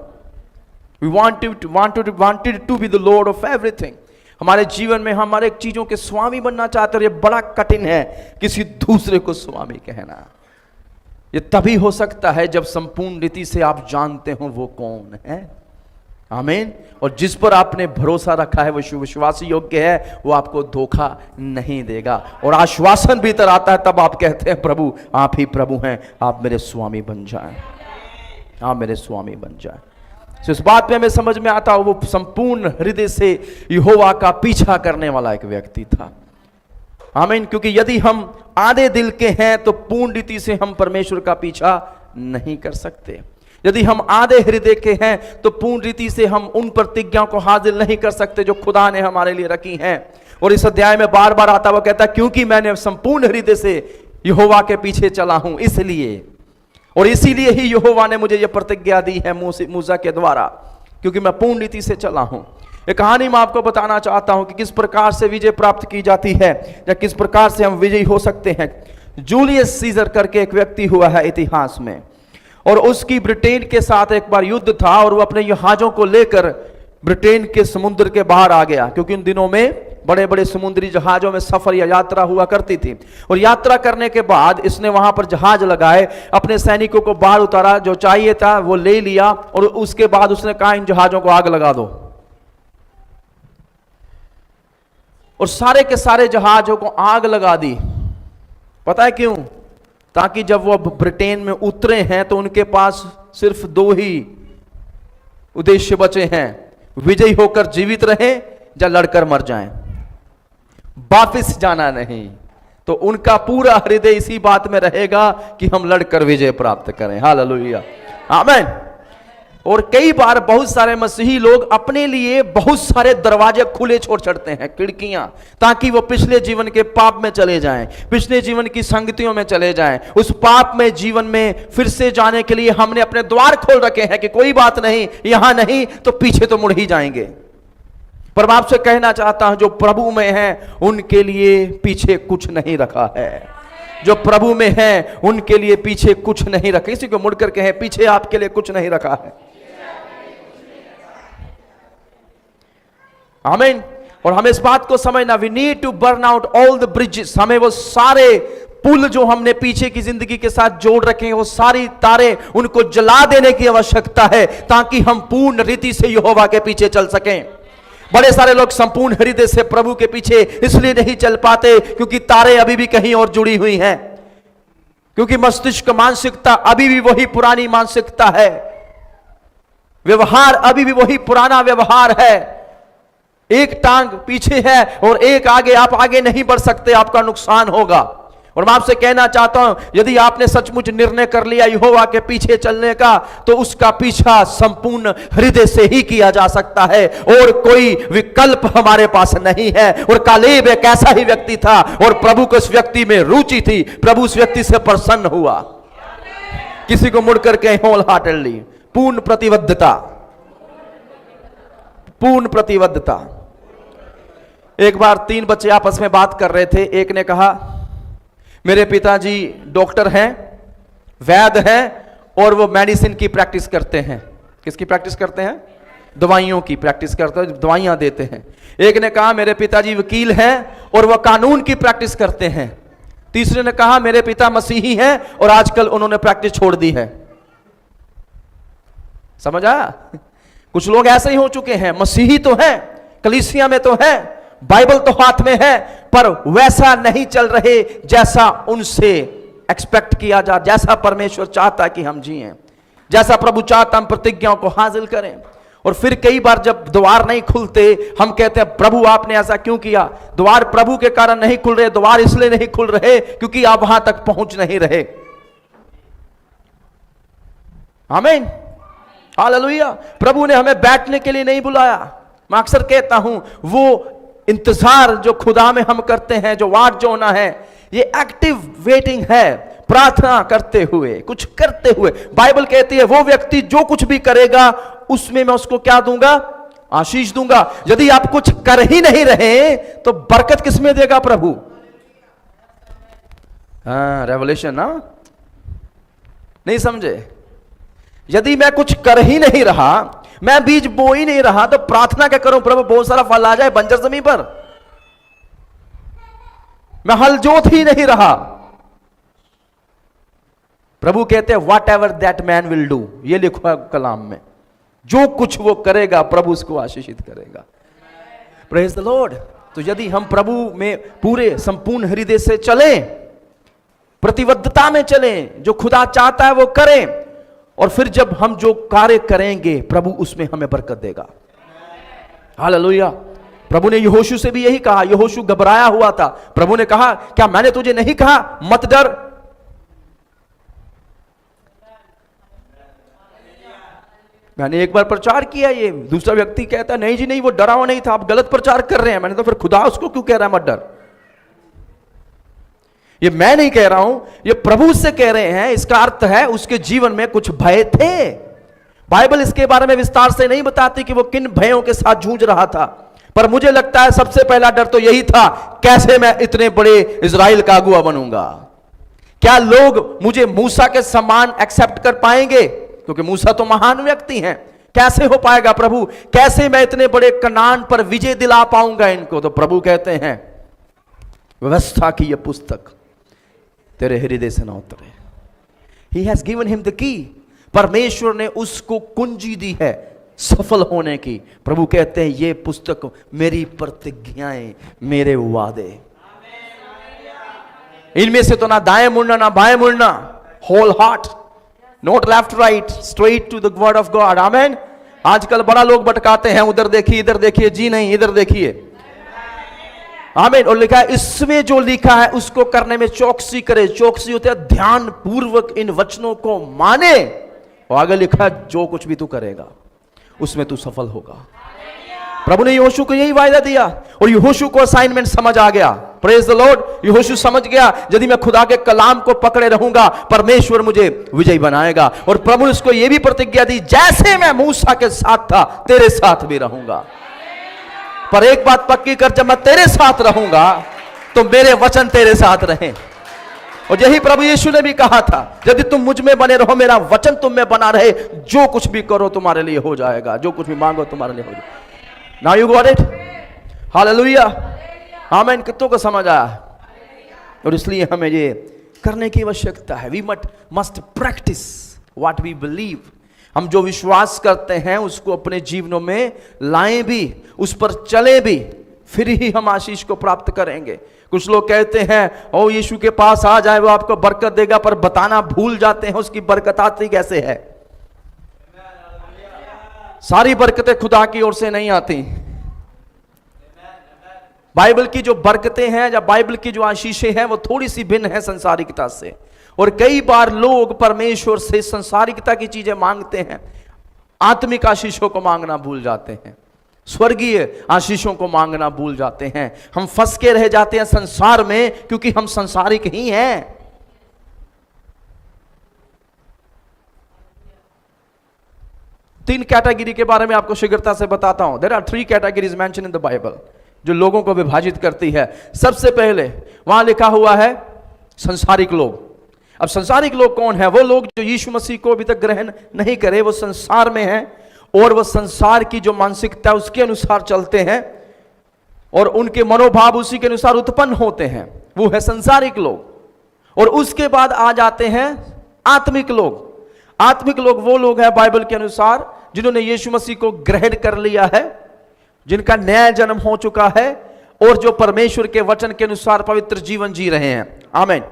We wanted to be the Lord of everything। हमारे जीवन में हम हमारे चीजों के स्वामी बनना चाहते हैं, और ये बड़ा कठिन है किसी दूसरे को स्वामी कहना। ये तभी हो सकता है जब संपूर्ण रीति से आप जानते हो वो कौन है। आमीन। और जिस पर आपने भरोसा रखा है वो विश्वासी योग्य है, वो आपको धोखा नहीं देगा। और आश्वासन भीतर आता है, तब आप कहते हैं प्रभु आप ही प्रभु हैं, आप मेरे स्वामी बन जाएं, आप मेरे स्वामी बन जाएं। तो इस बात में हमें समझ में आता वो संपूर्ण हृदय से यहोवा का पीछा करने वाला एक व्यक्ति था। आमीन। क्योंकि यदि हम आधे दिल के हैं तो पूर्ण रीति से हम परमेश्वर का पीछा नहीं कर सकते। यदि हम आधे हृदय के हैं तो पूर्ण रीति से हम उन प्रतिज्ञाओं को हासिल नहीं कर सकते जो खुदा ने हमारे लिए रखी हैं। और इस अध्याय में बार बार आता हुआ कहता है, क्योंकि मैंने संपूर्ण हृदय से यहोवा के पीछे चला हूं, इसलिए, और इसीलिए ही यहोवा ने मुझे यह प्रतिज्ञा दी है मूसा के द्वारा, क्योंकि मैं पूर्ण रीति से चला हूं। एक कहानी मैं आपको बताना चाहता हूं कि किस प्रकार से विजय प्राप्त की जाती है या किस प्रकार से हम विजयी हो सकते हैं। जूलियस सीजर करके एक व्यक्ति हुआ है इतिहास में, और उसकी ब्रिटेन के साथ एक बार युद्ध था और वो अपने जहाजों को लेकर ब्रिटेन के समुद्र के बाहर आ गया, क्योंकि उन दिनों में बड़े बड़े समुद्री जहाजों में सफर या यात्रा हुआ करती थी। और यात्रा करने के बाद इसने वहां पर जहाज लगाए, अपने सैनिकों को बाहर उतारा, जो चाहिए था वो ले लिया, और उसके बाद उसने कहा इन जहाजों को आग लगा दो। और सारे के सारे जहाजों को आग लगा दी। पता है क्यों? ताकि जब वो ब्रिटेन में उतरे हैं तो उनके पास सिर्फ दो ही उद्देश्य बचे हैं, विजयी होकर जीवित रहें या लड़कर मर जाएं, वापिस जाना नहीं। तो उनका पूरा हृदय इसी बात में रहेगा कि हम लड़कर विजय प्राप्त करें। हालेलुया, आमीन। और कई बार बहुत सारे मसीही लोग अपने लिए बहुत सारे दरवाजे खुले छोड़ छड़ते हैं, खिड़कियां, ताकि वो पिछले जीवन के पाप में चले जाएं, पिछले जीवन की संगतियों में चले जाएं। उस पाप में जीवन में फिर से जाने के लिए हमने अपने द्वार खोल रखे हैं कि कोई बात नहीं, यहां नहीं तो पीछे तो मुड़ ही जाएंगे। पर मैं आपसे कहना चाहता हूं, जो प्रभु में है उनके लिए पीछे कुछ नहीं रखा है। जो प्रभु में है उनके लिए पीछे कुछ नहीं रखा। किसी को मुड़कर कहे, पीछे आपके लिए कुछ नहीं रखा है। आमीन। और हमें इस बात को समझना, we need to burn out all the bridges. हमें वो सारे पुल जो हमने पीछे की जिंदगी के साथ जोड़ रखे हैं, वो सारी तारे, उनको जला देने की आवश्यकता है, ताकि हम पूर्ण रीति से यहोवा के पीछे चल सकें। बड़े सारे लोग संपूर्ण हृदय से प्रभु के पीछे इसलिए नहीं चल पाते क्योंकि तारे अभी भी कहीं और जुड़ी हुई हैं, क्योंकि मस्तिष्क मानसिकता अभी भी वही पुरानी मानसिकता है, व्यवहार अभी भी वही पुराना व्यवहार है। एक टांग पीछे है और एक आगे, आप आगे नहीं बढ़ सकते, आपका नुकसान होगा। और मैं आपसे कहना चाहता हूं, यदि आपने सचमुच निर्णय कर लिया यहोवा के पीछे चलने का, तो उसका पीछा संपूर्ण हृदय से ही किया जा सकता है, और कोई विकल्प हमारे पास नहीं है। और कालेब एक ऐसा ही व्यक्ति था और प्रभु को इस व्यक्ति में रुचि थी, प्रभु उस व्यक्ति से प्रसन्न हुआ। किसी को मुड़कर कहे होल हार्टेडली, पूर्ण प्रतिबद्धता, पूर्ण प्रतिबद्धता। एक बार 3 बच्चे आपस में बात कर रहे थे। एक ने कहा, मेरे पिताजी डॉक्टर हैं, वैद्य हैं, और वो मेडिसिन की प्रैक्टिस करते हैं। किसकी प्रैक्टिस करते हैं? दवाइयों की प्रैक्टिस करते हैं, दवाइयां देते हैं। एक ने कहा, मेरे पिताजी वकील हैं और वह कानून की प्रैक्टिस करते हैं। तीसरे ने कहा, मेरे पिता मसीही हैं और आजकल उन्होंने प्रैक्टिस छोड़ दी है। समझ आया? कुछ लोग ऐसे ही हो चुके हैं, मसीही तो हैं, कलीसिया में तो है, बाइबल तो हाथ में है, पर वैसा नहीं चल रहे जैसा उनसे एक्सपेक्ट किया जा, जैसा परमेश्वर चाहता कि हम जिएं, जैसा प्रभु चाहता हम प्रतिज्ञाओं को हासिल करें। और फिर कई बार जब द्वार नहीं खुलते, हम कहते हैं प्रभु आपने ऐसा क्यों किया? द्वार प्रभु के कारण नहीं खुल रहे, द्वार इसलिए नहीं खुल रहे क्योंकि आप वहां तक पहुंच नहीं रहे। आमीन, हालेलुया। प्रभु ने हमें बैठने के लिए नहीं बुलाया। मैं अक्सर कहता हूं, वो इंतजार जो खुदा में हम करते हैं, जो वाट जो होना है, ये एक्टिव वेटिंग है, प्रार्थना करते हुए, कुछ करते हुए। बाइबल कहती है वो व्यक्ति जो कुछ भी करेगा उसमें मैं उसको क्या दूंगा? आशीष दूंगा। यदि आप कुछ कर ही नहीं रहे तो बरकत किसमें देगा प्रभु? हाँ, रेवलेशन ना, नहीं समझे? यदि मैं कुछ कर ही नहीं रहा, मैं बीज बो ही नहीं रहा, तो प्रार्थना क्या करूं? प्रभु बहुत सारा फल आ जाए बंजर जमीन पर। मैं हल जोत ही नहीं रहा। प्रभु कहते हैं what ever that man will do, ये लिखा है कलाम में, जो कुछ वो करेगा प्रभु उसको आशीषित करेगा। Praise the Lord. तो यदि हम प्रभु में पूरे संपूर्ण हृदय से चलें, प्रतिबद्धता में चलें, जो खुदा चाहता है वो करें, और फिर जब हम जो कार्य करेंगे प्रभु उसमें हमें बरकत देगा। हालेलुया। प्रभु ने यहोशू से भी यही कहा। यहोशू घबराया हुआ था। प्रभु ने कहा, क्या मैंने तुझे नहीं कहा मत डर? मैंने एक बार प्रचार किया, ये दूसरा व्यक्ति कहता नहीं जी नहीं, वो डरा हुआ नहीं था, आप गलत प्रचार कर रहे हैं। मैंने तो फिर खुदा उसको क्यों कह रहा है मत डर? ये मैं नहीं कह रहा हूं, ये प्रभु से कह रहे हैं। इसका अर्थ है उसके जीवन में कुछ भय थे। बाइबल इसके बारे में विस्तार से नहीं बताती कि वो किन भयों के साथ जूझ रहा था, पर मुझे लगता है सबसे पहला डर तो यही था, कैसे मैं इतने बड़े इजराइल का अगुआ बनूंगा, क्या लोग मुझे मूसा के समान एक्सेप्ट कर पाएंगे? क्योंकि मूसा तो महान व्यक्ति हैं। कैसे हो पाएगा प्रभु? कैसे मैं इतने बड़े कनान पर विजय दिला पाऊंगा इनको? तो प्रभु कहते हैं व्यवस्था की यह पुस्तक तेरे हृदय से ना उतरे। He has given him the key। परमेश्वर ने उसको कुंजी दी है सफल होने की। प्रभु कहते हैं ये पुस्तक मेरी प्रतिज्ञाएं, मेरे वादे, इनमें से तो ना दाएं मुड़ना ना बाएं मुड़ना, whole heart, not left right, straight to the word of God. Amen. आजकल बड़ा लोग भटकाते हैं, उधर देखिए इधर देखिए, जी नहीं इधर देखिए। आमीन। और लिखा है इसमें जो लिखा है उसको करने में चौकसी करे। चौकसी होता है ध्यान पूर्वक इन वचनों को माने। और आगे लिखा है जो कुछ भी तू करेगा उसमें तू सफल होगा। प्रभु ने यहोशू को यही वायदा दिया और यहोशू को असाइनमेंट समझ आ गया। Praise the Lord. यहोशू समझ गया यदि मैं खुदा के कलाम को पकड़े रहूंगा परमेश्वर मुझे विजयी बनाएगा। और प्रभु ने उसको यह भी प्रतिज्ञा दी जैसे मैं मूसा के साथ था तेरे साथ भी रहूंगा। पर एक बात पक्की कर, जब मैं तेरे साथ रहूंगा तो मेरे वचन तेरे साथ रहें। और यही प्रभु यीशु ने भी कहा था यदि तुम मुझ में बने रहो मेरा वचन तुम में बना रहे, जो कुछ भी करो तुम्हारे लिए हो जाएगा, जो कुछ भी मांगो तुम्हारे लिए हो जाएगा। Now you got it. Hallelujah. आमीन। कितनों को समझ आया? और इसलिए हमें ये करने की आवश्यकता है। We must practice what we believe. हम जो विश्वास करते हैं उसको अपने जीवनों में लाएं भी, उस पर चलें भी, फिर ही हम आशीष को प्राप्त करेंगे। कुछ लोग कहते हैं ओ यीशु के पास आ जाए वो आपको बरकत देगा, पर बताना भूल जाते हैं उसकी बरकत आती कैसे है। सारी बरकतें खुदा की ओर से नहीं आती। बाइबल की जो बरकतें हैं या बाइबल की जो आशीषें हैं वो थोड़ी सी भिन्न है संसारिकता से। और कई बार लोग परमेश्वर से संसारिकता की चीजें मांगते हैं, आत्मिक आशीषों को मांगना भूल जाते हैं, स्वर्गीय आशीषों को मांगना भूल जाते हैं। हम फंस के रह जाते हैं संसार में क्योंकि हम संसारिक ही हैं। तीन कैटेगरी के बारे में आपको शीघ्रता से बताता हूं। There are 3 categories mention in the Bible जो लोगों को विभाजित करती है। सबसे पहले वहां लिखा हुआ है संसारिक लोग। अब संसारिक लोग कौन है? वो लोग जो यीशु मसीह को अभी तक ग्रहण नहीं करे, वो संसार में हैं और वो संसार की जो मानसिकता है उसके अनुसार चलते हैं और उनके मनोभाव उसी के अनुसार उत्पन्न होते हैं, वो है संसारिक लोग। और उसके बाद आ जाते हैं आत्मिक लोग। आत्मिक लोग वो लोग हैं बाइबल के अनुसार जिन्होंने यीशु मसीह को ग्रहण कर लिया है, जिनका नया जन्म हो चुका है और जो परमेश्वर के वचन के अनुसार पवित्र जीवन जी रहे हैं। आमीन।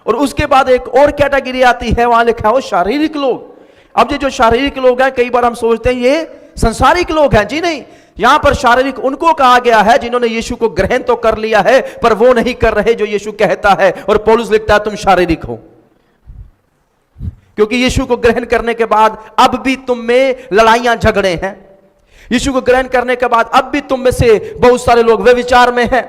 और उसके बाद एक और कैटेगरी आती है, वहां लिखा है शारीरिक लोग। अब ये जो शारीरिक लोग हैं, कई बार हम सोचते हैं ये संसारिक लोग हैं। जी नहीं, यहां पर शारीरिक उनको कहा गया है जिन्होंने यीशु को ग्रहण तो कर लिया है पर वो नहीं कर रहे जो यीशु कहता है। और पौलुस लिखता है तुम शारीरिक हो, क्योंकि यीशु को ग्रहण करने के बाद अब भी तुम में लड़ाइयां झगड़े हैं। यीशु को ग्रहण करने के बाद अब भी तुम में से बहुत सारे लोग व्यभिचार में हैं।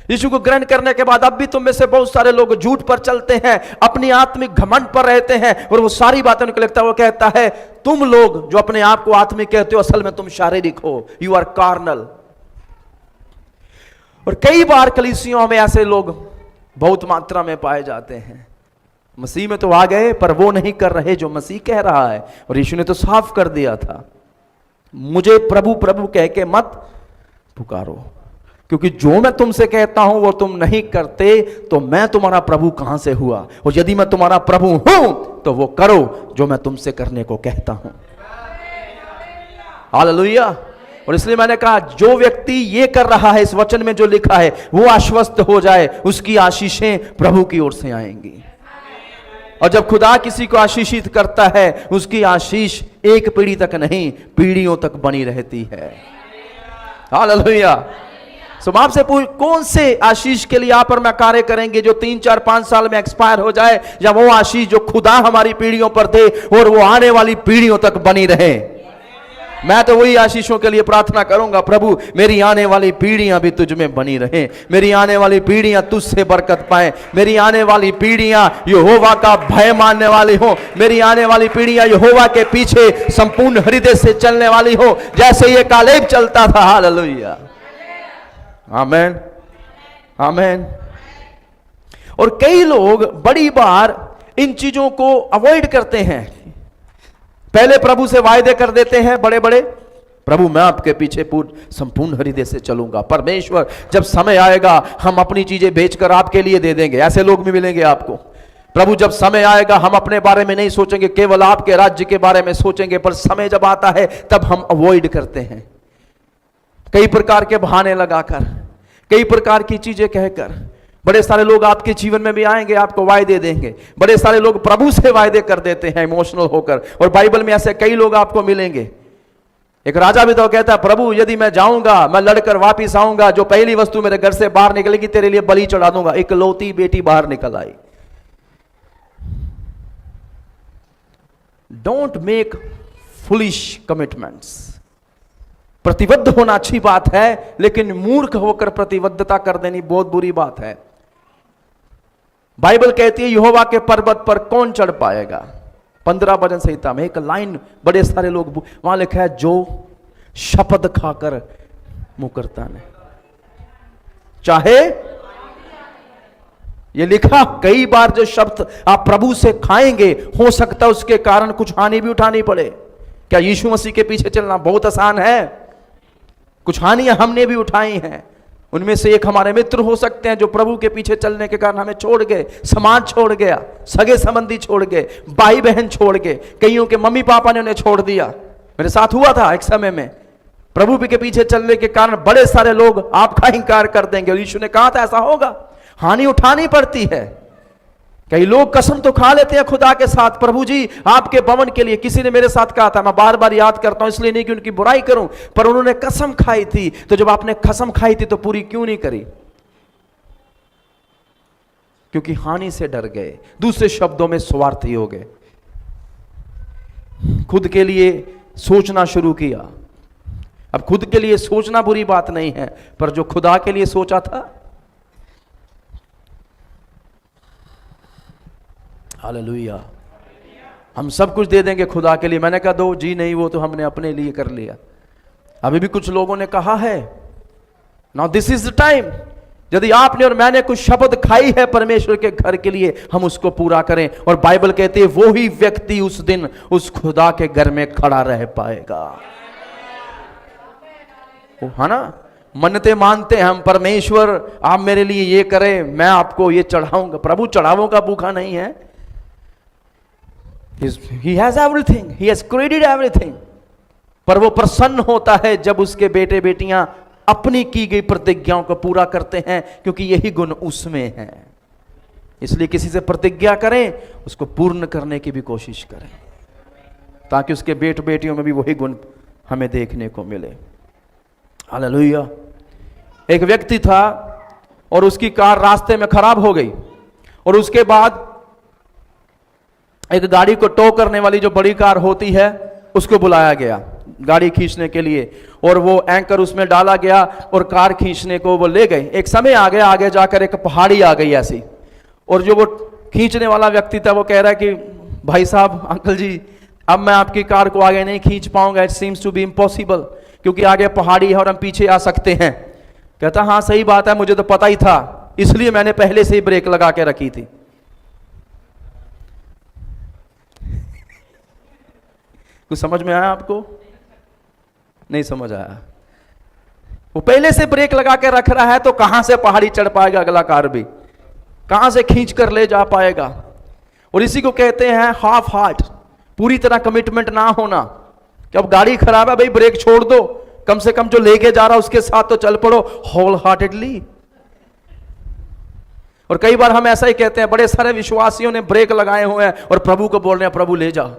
यीशु को ग्रहण करने के बाद अब भी तुम में से बहुत सारे लोग झूठ पर चलते हैं, अपनी आत्मिक घमंड पर रहते हैं और वो सारी बातें उनको लिखता है। वो कहता है तुम लोग जो अपने आप को आत्मिक कहते हो असल में तुम शारीरिक हो, यू आर कार्नल। और कई बार कलीसियों में ऐसे लोग बहुत मात्रा में पाए जाते हैं। मसीह में तो आ गए पर वो नहीं कर रहे जो मसीह कह रहा है। और यीशु ने तो साफ कर दिया था मुझे प्रभु प्रभु कह के मत पुकारो, क्योंकि जो मैं तुमसे कहता हूं वो तुम नहीं करते तो मैं तुम्हारा प्रभु कहां से हुआ। और यदि मैं तुम्हारा प्रभु हूं तो वो करो जो मैं तुमसे करने को कहता हूं। हालेलुया। और इसलिए मैंने कहा जो व्यक्ति ये कर रहा है इस वचन में जो लिखा है वो आश्वस्त हो जाए, उसकी आशीषें प्रभु की ओर से आएंगी। और जब खुदा किसी को आशीषित करता है उसकी आशीष एक पीढ़ी तक नहीं पीढ़ियों तक बनी रहती है। हालेलुया। सो आपसे पूछ कौन से आशीष के लिए आप और मैं कार्य करेंगे जो 3, 4, 5 साल में एक्सपायर हो जाए, या वो आशीष जो खुदा हमारी पीढ़ियों पर दे और वो आने वाली पीढ़ियों तक बनी रहे। मैं तो वही आशीषों के लिए प्रार्थना करूंगा, प्रभु मेरी आने वाली पीढ़ियां भी तुझ में बनी रहे, मेरी आने वाली पीढ़ियां तुझसे बरकत पाए, मेरी आने वाली पीढ़ियां यहोवा का भय मानने वाली हो, मेरी आने वाली पीढ़ियां यहोवा के पीछे संपूर्ण हृदय से चलने वाली हो जैसे ये कालेब चलता था। हालेलुया। आमेन, आमेन। और कई लोग बड़ी बार इन चीजों को अवॉइड करते हैं। पहले प्रभु से वायदे कर देते हैं बड़े बड़े, प्रभु मैं आपके पीछे संपूर्ण हृदय से चलूंगा। परमेश्वर जब समय आएगा हम अपनी चीजें बेचकर आपके लिए दे देंगे। ऐसे लोग भी मिलेंगे आपको। प्रभु जब समय आएगा हम अपने बारे में नहीं सोचेंगे, केवल आपके राज्य के बारे में सोचेंगे। पर समय जब आता है तब हम अवॉइड करते हैं, कई प्रकार के बहाने लगाकर, कई प्रकार की चीजें कहकर। बड़े सारे लोग आपके जीवन में भी आएंगे, आपको वायदे देंगे। बड़े सारे लोग प्रभु से वायदे कर देते हैं इमोशनल होकर, और बाइबल में ऐसे कई लोग आपको मिलेंगे। एक राजा भी तो कहता है, प्रभु यदि मैं जाऊंगा, मैं लड़कर वापिस आऊंगा, जो पहली वस्तु मेरे घर से बाहर निकलेगी तेरे लिए बलि चढ़ा दूंगा। इकलौती बेटी बाहर निकल आई। Don't make foolish commitments. प्रतिबद्ध होना अच्छी बात है, लेकिन मूर्ख होकर प्रतिबद्धता कर देनी बहुत बुरी बात है। बाइबल कहती है यहोवा के पर्वत पर कौन चढ़ पाएगा। 15 भजन संहिता में एक लाइन बड़े सारे लोग वहां लिखा है, जो शपथ खाकर मुकरता नहीं। चाहे ये लिखा कई बार, जो शब्द आप प्रभु से खाएंगे हो सकता है उसके कारण कुछ हानि भी उठानी पड़े। क्या यीशु मसीह के पीछे चलना बहुत आसान है? कुछ हानियां हमने भी उठाई हैं। उनमें से एक हमारे मित्र हो सकते हैं जो प्रभु के पीछे चलने के कारण हमें छोड़ गए, समाज छोड़ गया, सगे संबंधी छोड़ गए, भाई बहन छोड़ गए, कईयों के मम्मी पापा ने उन्हें छोड़ दिया। मेरे साथ हुआ था एक समय में। प्रभु के पीछे चलने के कारण बड़े सारे लोग आपका इंकार कर देंगे, और यीशु ने कहा था ऐसा होगा। हानि उठानी पड़ती है। कई लोग कसम तो खा लेते हैं खुदा के साथ, प्रभु जी आपके भवन के लिए। किसी ने मेरे साथ कहा था, मैं बार बार याद करता हूं इसलिए नहीं कि उनकी बुराई करूं, पर उन्होंने कसम खाई थी। तो जब आपने कसम खाई थी तो पूरी क्यों नहीं करी? क्योंकि हानि से डर गए। दूसरे शब्दों में स्वार्थी हो गए, खुद के लिए सोचना शुरू किया। अब खुद के लिए सोचना बुरी बात नहीं है, पर जो खुदा के लिए सोचा था, हालेलुया, हम सब कुछ दे देंगे खुदा के लिए। मैंने कहा दो जी नहीं, वो तो हमने अपने लिए कर लिया। अभी भी कुछ लोगों ने कहा है, now this is the time, यदि आपने और मैंने कुछ शपथ खाई है परमेश्वर के घर के लिए, हम उसको पूरा करें। और बाइबल कहती है वो ही व्यक्ति उस दिन उस खुदा के घर में खड़ा रह पाएगा। है ना? मन्नतें मानते हैं हम, परमेश्वर आप मेरे लिए ये करें, मैं आपको ये चढ़ाऊंगा। प्रभु चढ़ावों का भूखा नहीं है। He has everything, he has created everything। पर वो प्रसन्न होता है जब उसके बेटे बेटियां अपनी की गई प्रतिज्ञाओं को पूरा करते हैं, क्योंकि यही गुण उसमें है। इसलिए किसी से प्रतिज्ञा करें, उसको पूर्ण करने की भी कोशिश करें, ताकि उसके बेटे बेटियों में भी वही गुण हमें देखने को मिले। हालेलुया। एक व्यक्ति था और उसकी कार रास्ते में खराब हो गई, और उसके बाद एक गाड़ी को टो करने वाली जो बड़ी कार होती है उसको बुलाया गया गाड़ी खींचने के लिए, और वो एंकर उसमें डाला गया और कार खींचने को वो ले गए। एक समय आ गया, आगे जाकर एक पहाड़ी आ गई ऐसी, और जो वो खींचने वाला व्यक्ति था वो कह रहा है कि भाई साहब, अंकल जी, अब मैं आपकी कार को आगे नहीं खींच पाऊंगा, it seems to be impossible, क्योंकि आगे पहाड़ी है और हम पीछे आ सकते हैं। कहता हाँ सही बात है, मुझे तो पता ही था, इसलिए मैंने पहले से ही ब्रेक लगा के रखी थी। कुछ समझ में आया आपको? नहीं समझ आया? वो पहले से ब्रेक लगा के रख रहा है, तो कहां से पहाड़ी चढ़ पाएगा अगला कार भी, कहां से खींच कर ले जा पाएगा? और इसी को कहते हैं हाफ हार्ट, पूरी तरह कमिटमेंट ना होना, कि अब गाड़ी खराब है भाई ब्रेक छोड़ दो, कम से कम जो लेके जा रहा है उसके साथ तो चल पड़ो होल हार्टेडली। और कई बार हम ऐसा ही कहते हैं, बड़े सारे विश्वासियों ने ब्रेक लगाए हुए हैं और प्रभु को बोल रहे हैं प्रभु ले जा,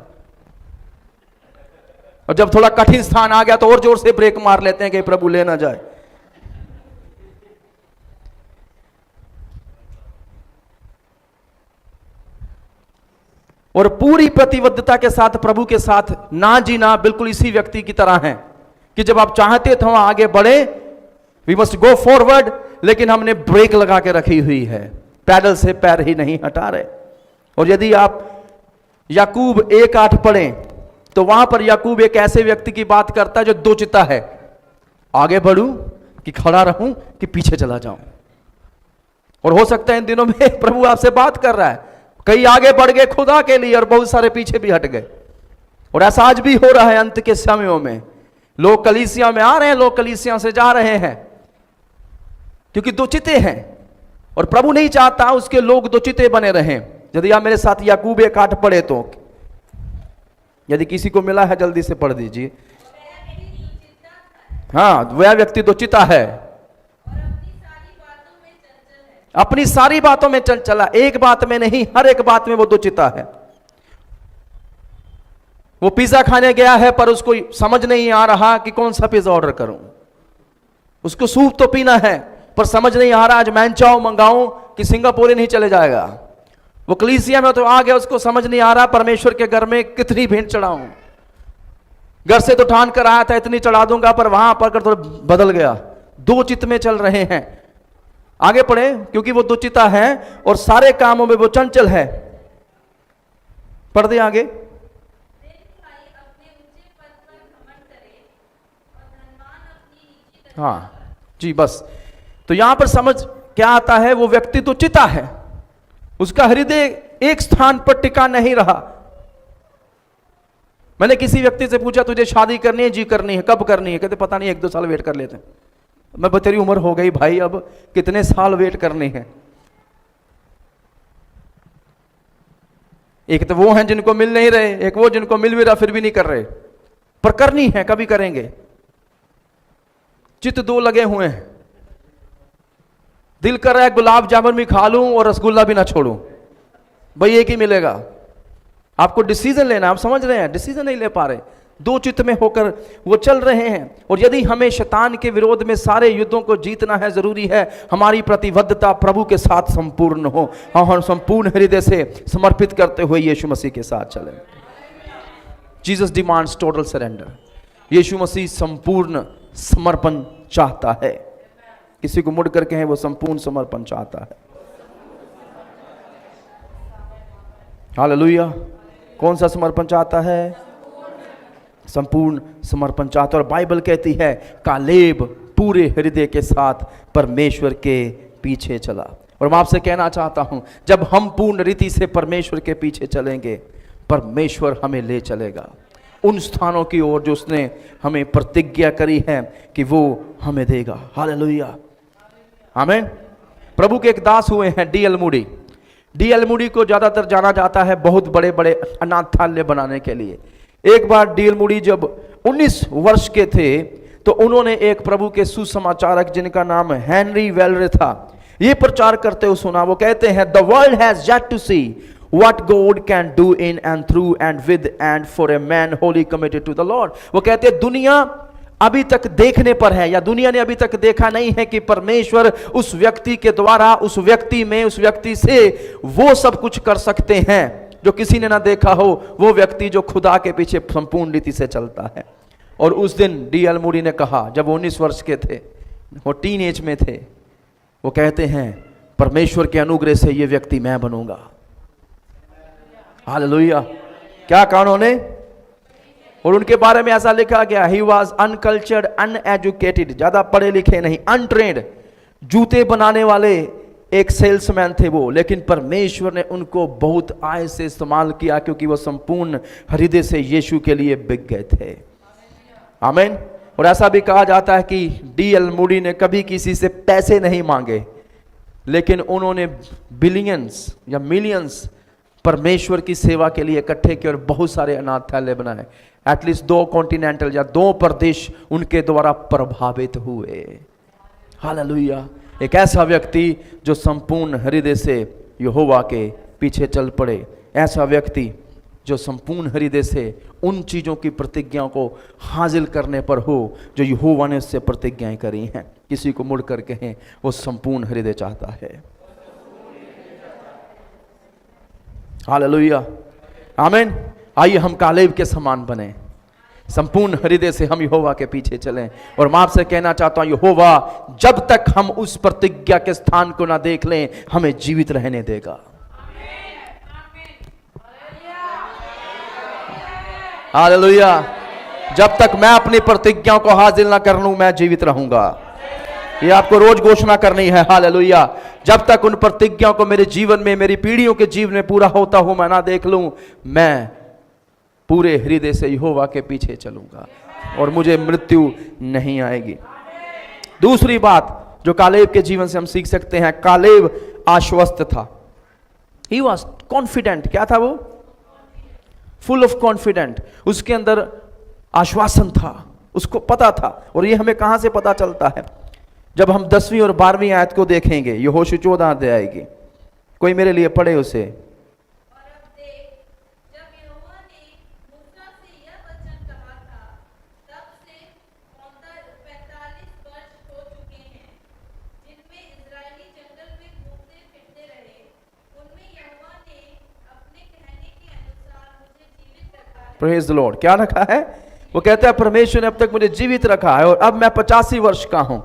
और जब थोड़ा कठिन स्थान आ गया तो और जोर से ब्रेक मार लेते हैं कि प्रभु ले ना जाए। और पूरी प्रतिबद्धता के साथ प्रभु के साथ ना जीना बिल्कुल इसी व्यक्ति की तरह है कि जब आप चाहते थे वहां आगे बढ़े, वी मस्ट गो फॉरवर्ड, लेकिन हमने ब्रेक लगा के रखी हुई है, पैडल से पैर ही नहीं हटा रहे। और यदि आप याकूब 1:8 पढ़ें तो वहां पर याकूब एक ऐसे व्यक्ति की बात करता है जो दो चिता है, आगे बढ़ूं कि खड़ा रहूं कि पीछे चला जाऊं। और हो सकता है इन दिनों में प्रभु आपसे बात कर रहा है, कई आगे बढ़ गए खुदा के लिए और बहुत सारे पीछे भी हट गए। और ऐसा आज भी हो रहा है अंत के समयों में। लोग कलीसिया में आ रहे हैं, लोग कलीसिया से जा रहे हैं, क्योंकि दो चिते हैं और प्रभु नहीं चाहता उसके लोग दो चिते बने रहें। यदि आप मेरे साथ याकूब 1:8 पढ़े तो, यदि किसी को मिला है जल्दी से पढ़ दीजिए। हाँ, वह व्यक्ति दो चिता है, अपनी सारी बातों में चंचला, एक बात में नहीं, हर एक बात में वो दो चिता है। वो पिज्जा खाने गया है पर उसको समझ नहीं आ रहा कि कौन सा पिज्जा ऑर्डर करूं। उसको सूप तो पीना है पर समझ नहीं आ रहा आज मैनचाओ मंगाऊं कि सिंगापुर नहीं चले जाएगा। वो कलीसिया में तो आ गया, उसको समझ नहीं आ रहा परमेश्वर के घर में कितनी भेंट चढ़ाऊं। घर से तो ठान कर आया था इतनी चढ़ा दूंगा, पर वहां पर तो बदल गया। दो चित में चल रहे हैं। आगे पढ़े, क्योंकि वो दो चिता है और सारे कामों में वो चंचल है। पढ़ दे आगे। हाँ जी, बस। तो यहां पर समझ क्या आता है, वो व्यक्ति तो चिता है, उसका हृदय एक स्थान पर टिका नहीं रहा। मैंने किसी व्यक्ति से पूछा तुझे शादी करनी है? जी करनी है। कब करनी है? कहते पता नहीं, 1-2 साल वेट कर लेते हैं। मैं तेरी उम्र हो गई भाई, अब कितने साल वेट करने हैं? एक तो वो हैं जिनको मिल नहीं रहे, एक वो जिनको मिल भी रहा फिर भी नहीं कर रहे, पर करनी है, कभी करेंगे। चित दो लगे हुए हैं। दिल कर रहा है गुलाब जामुन भी खा लूं और रसगुल्ला भी ना छोड़ूं, भाई एक ही मिलेगा। आपको डिसीजन लेना, आप समझ रहे हैं, डिसीजन नहीं ले पा रहे, दो चित्त में होकर वो चल रहे हैं। और यदि हमें शैतान के विरोध में सारे युद्धों को जीतना है, जरूरी है हमारी प्रतिबद्धता प्रभु के साथ संपूर्ण हो। हम संपूर्ण हृदय से समर्पित करते हुए यीशु मसीह के साथ चलें। Jesus demands total surrender. यीशु मसीह संपूर्ण समर्पण चाहता है। किसी को मुड़ करके है, वो संपूर्ण समर्पण चाहता है। हालेलुया। कौन सा समर्पण चाहता है? संपूर्ण समर्पण चाहता है। और बाइबल कहती है कालेब पूरे हृदय के साथ परमेश्वर के पीछे चला। और मैं आपसे कहना चाहता हूं, जब हम पूर्ण रीति से परमेश्वर के पीछे चलेंगे, परमेश्वर हमें ले चलेगा उन स्थानों की ओर जो उसने हमें प्रतिज्ञा करी है कि वो हमें देगा। हालेलुया, आमीन। प्रभु के एक दास हुए हैं डी.एल. मूडी। डी.एल. मूडी को ज्यादातर जाना जाता है बहुत बड़े बड़े अनाथालय बनाने के लिए। एक बार डी.एल. मूडी जब 19 वर्ष के थे तो उन्होंने एक प्रभु के सुसमाचारक जिनका नाम हेनरी वेलरे था, ये प्रचार करते हुए सुना। वो कहते हैं the world has yet to see what God can do in and through and with and for a man wholly committed to the Lord। वो कहते हैं दुनिया अभी तक देखने पर है, या दुनिया ने अभी तक देखा नहीं है कि परमेश्वर उस व्यक्ति के द्वारा, उस व्यक्ति में, उस व्यक्ति से वो सब कुछ कर सकते हैं जो किसी ने ना देखा हो। वो व्यक्ति जो खुदा के पीछे संपूर्ण रीति से चलता है। और उस दिन डी.एल. मूडी ने कहा, जब वो 19 वर्ष के थे, वो टीन एज में थे, वो कहते हैं परमेश्वर के अनुग्रह से ये व्यक्ति मैं बनूंगा। हालेलुया। क्या कहा उन्होंने? और उनके बारे में ऐसा लिखा गया, ही वॉज अनकल्चर्ड अनएजुकेटेड, ज्यादा पढ़े लिखे नहीं, अनट्रेन्ड, जूते बनाने वाले एक सेल्समैन थे वो। लेकिन परमेश्वर ने उनको बहुत आय से इस्तेमाल किया क्योंकि वो संपूर्ण हृदय से यीशु के लिए बिक गए थे। आमीन। और ऐसा भी कहा जाता है कि डी.एल. मूडी ने कभी किसी से पैसे नहीं मांगे, लेकिन उन्होंने बिलियंस या मिलियंस परमेश्वर की सेवा के लिए इकट्ठे किए और बहुत सारे अनाथालय बनाए। एटलीस्ट 2 कॉन्टिनेंटल या 2 प्रदेश उनके द्वारा प्रभावित हुए। हालेलुया। एक ऐसा व्यक्ति जो संपूर्ण हृदय से यहोवा के पीछे चल पड़े, ऐसा व्यक्ति जो संपूर्ण हृदय से उन चीजों की प्रतिज्ञाओं को हासिल करने पर हो जो यहोवा ने उससे प्रतिज्ञाएं करी हैं। किसी को मुड़ कर कहें, वो संपूर्ण हृदय चाहता है। हालेलुया, आमीन। आइए हम कालेब के समान बने, संपूर्ण हृदय से हम यहोवा के पीछे चलें। और मैं आपसे कहना चाहता हूं, यहोवा जब तक हम उस प्रतिज्ञा के स्थान को ना देख लें, हमें जीवित रहने देगा। हालेलुया। जब तक मैं अपनी प्रतिज्ञाओं को हासिल ना कर लूं, मैं जीवित रहूंगा। ये आपको रोज घोषणा करनी है। हालेलुया। जब तक उन प्रतिज्ञाओं को मेरे जीवन में, मेरी पीढ़ियों के जीवन में पूरा होता हूं मैं ना देख लूं, मैं पूरे हृदय से यहोवा के पीछे चलूंगा और मुझे मृत्यु नहीं आएगी। दूसरी बात जो कालेब के जीवन से हम सीख सकते हैं, कालेब आश्वस्त था। He was confident. क्या था वो? Full of confident. उसके अंदर आश्वासन था, उसको पता था। और ये हमें कहां से पता चलता है? जब हम 10वीं और 12वीं आयत को देखेंगे, यहोशू 14 अध्याय की, कोई मेरे लिए पढ़े उसे। Praise the Lord. क्या रखा है? वो कहता है परमेश्वर ने अब तक मुझे जीवित रखा है और अब मैं 85 वर्ष का हूं।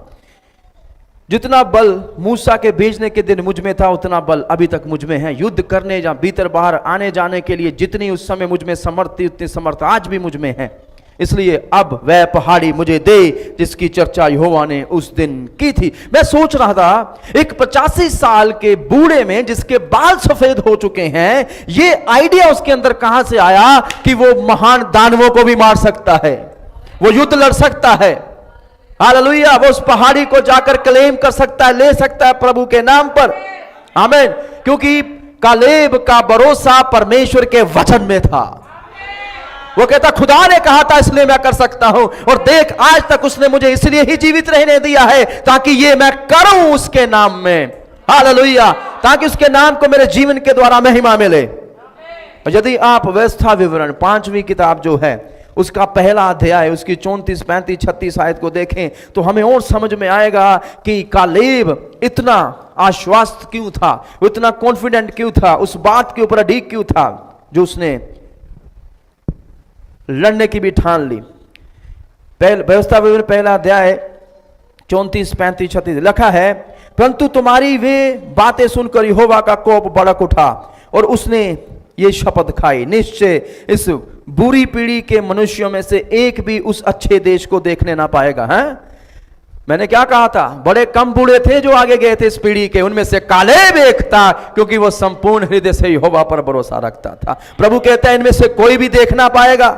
जितना बल मूसा के भेजने के दिन मुझ में था उतना बल अभी तक मुझ में है। युद्ध करने या भीतर बाहर आने जाने के लिए जितनी उस समय मुझ में समर्थ थी उतनी समर्थ आज भी मुझ में है। इसलिए अब वह पहाड़ी मुझे दे जिसकी चर्चा यहोवा ने उस दिन की थी। मैं सोच रहा था, एक 85 साल के बूढ़े में जिसके बाल सफेद हो चुके हैं, ये आइडिया उसके अंदर कहां से आया कि वो महान दानवों को भी मार सकता है, वो युद्ध लड़ सकता है। हालेलुया। वो उस पहाड़ी को जाकर क्लेम कर सकता है, ले सकता है प्रभु के नाम पर। आमीन। क्योंकि कालेब का भरोसा परमेश्वर के वचन में था। वो कहता खुदा ने कहा था इसलिए मैं कर सकता हूं, और देख आज तक उसने मुझे इसलिए ही जीवित रहने दिया है ताकि ये मैं करूं उसके नाम में। हालेलुया। ताकि उसके नाम को मेरे जीवन के द्वारा महिमा मिले। और यदि आप व्यवस्था विवरण 5वीं किताब जो है उसका पहला अध्याय, उसकी 34, 35, 36 आयत को देखें तो हमें और समझ में आएगा कि कालेब इतना आश्वस्त क्यों था, इतना कॉन्फिडेंट क्यों था, उस बात के ऊपर अडिग क्यों था जो उसने लड़ने की भी ठान ली। व्यवस्था विवरण पहला अध्याय 34, 35, 36 लिखा है, परंतु तुम्हारी वे बातें सुनकर यहोवा का कोप भड़क उठा और उसने ये शपथ खाई, निश्चय इस बुरी पीढ़ी के मनुष्यों में से एक भी उस अच्छे देश को देखने ना पाएगा। है मैंने क्या कहा था? बड़े कम बूढ़े थे जो आगे गए थे इस पीढ़ी के, उनमें से कालेब एक था क्योंकि वो संपूर्ण हृदय से यहोवा पर भरोसा रखता था। प्रभु कहता है इनमें से कोई भी देख ना पाएगा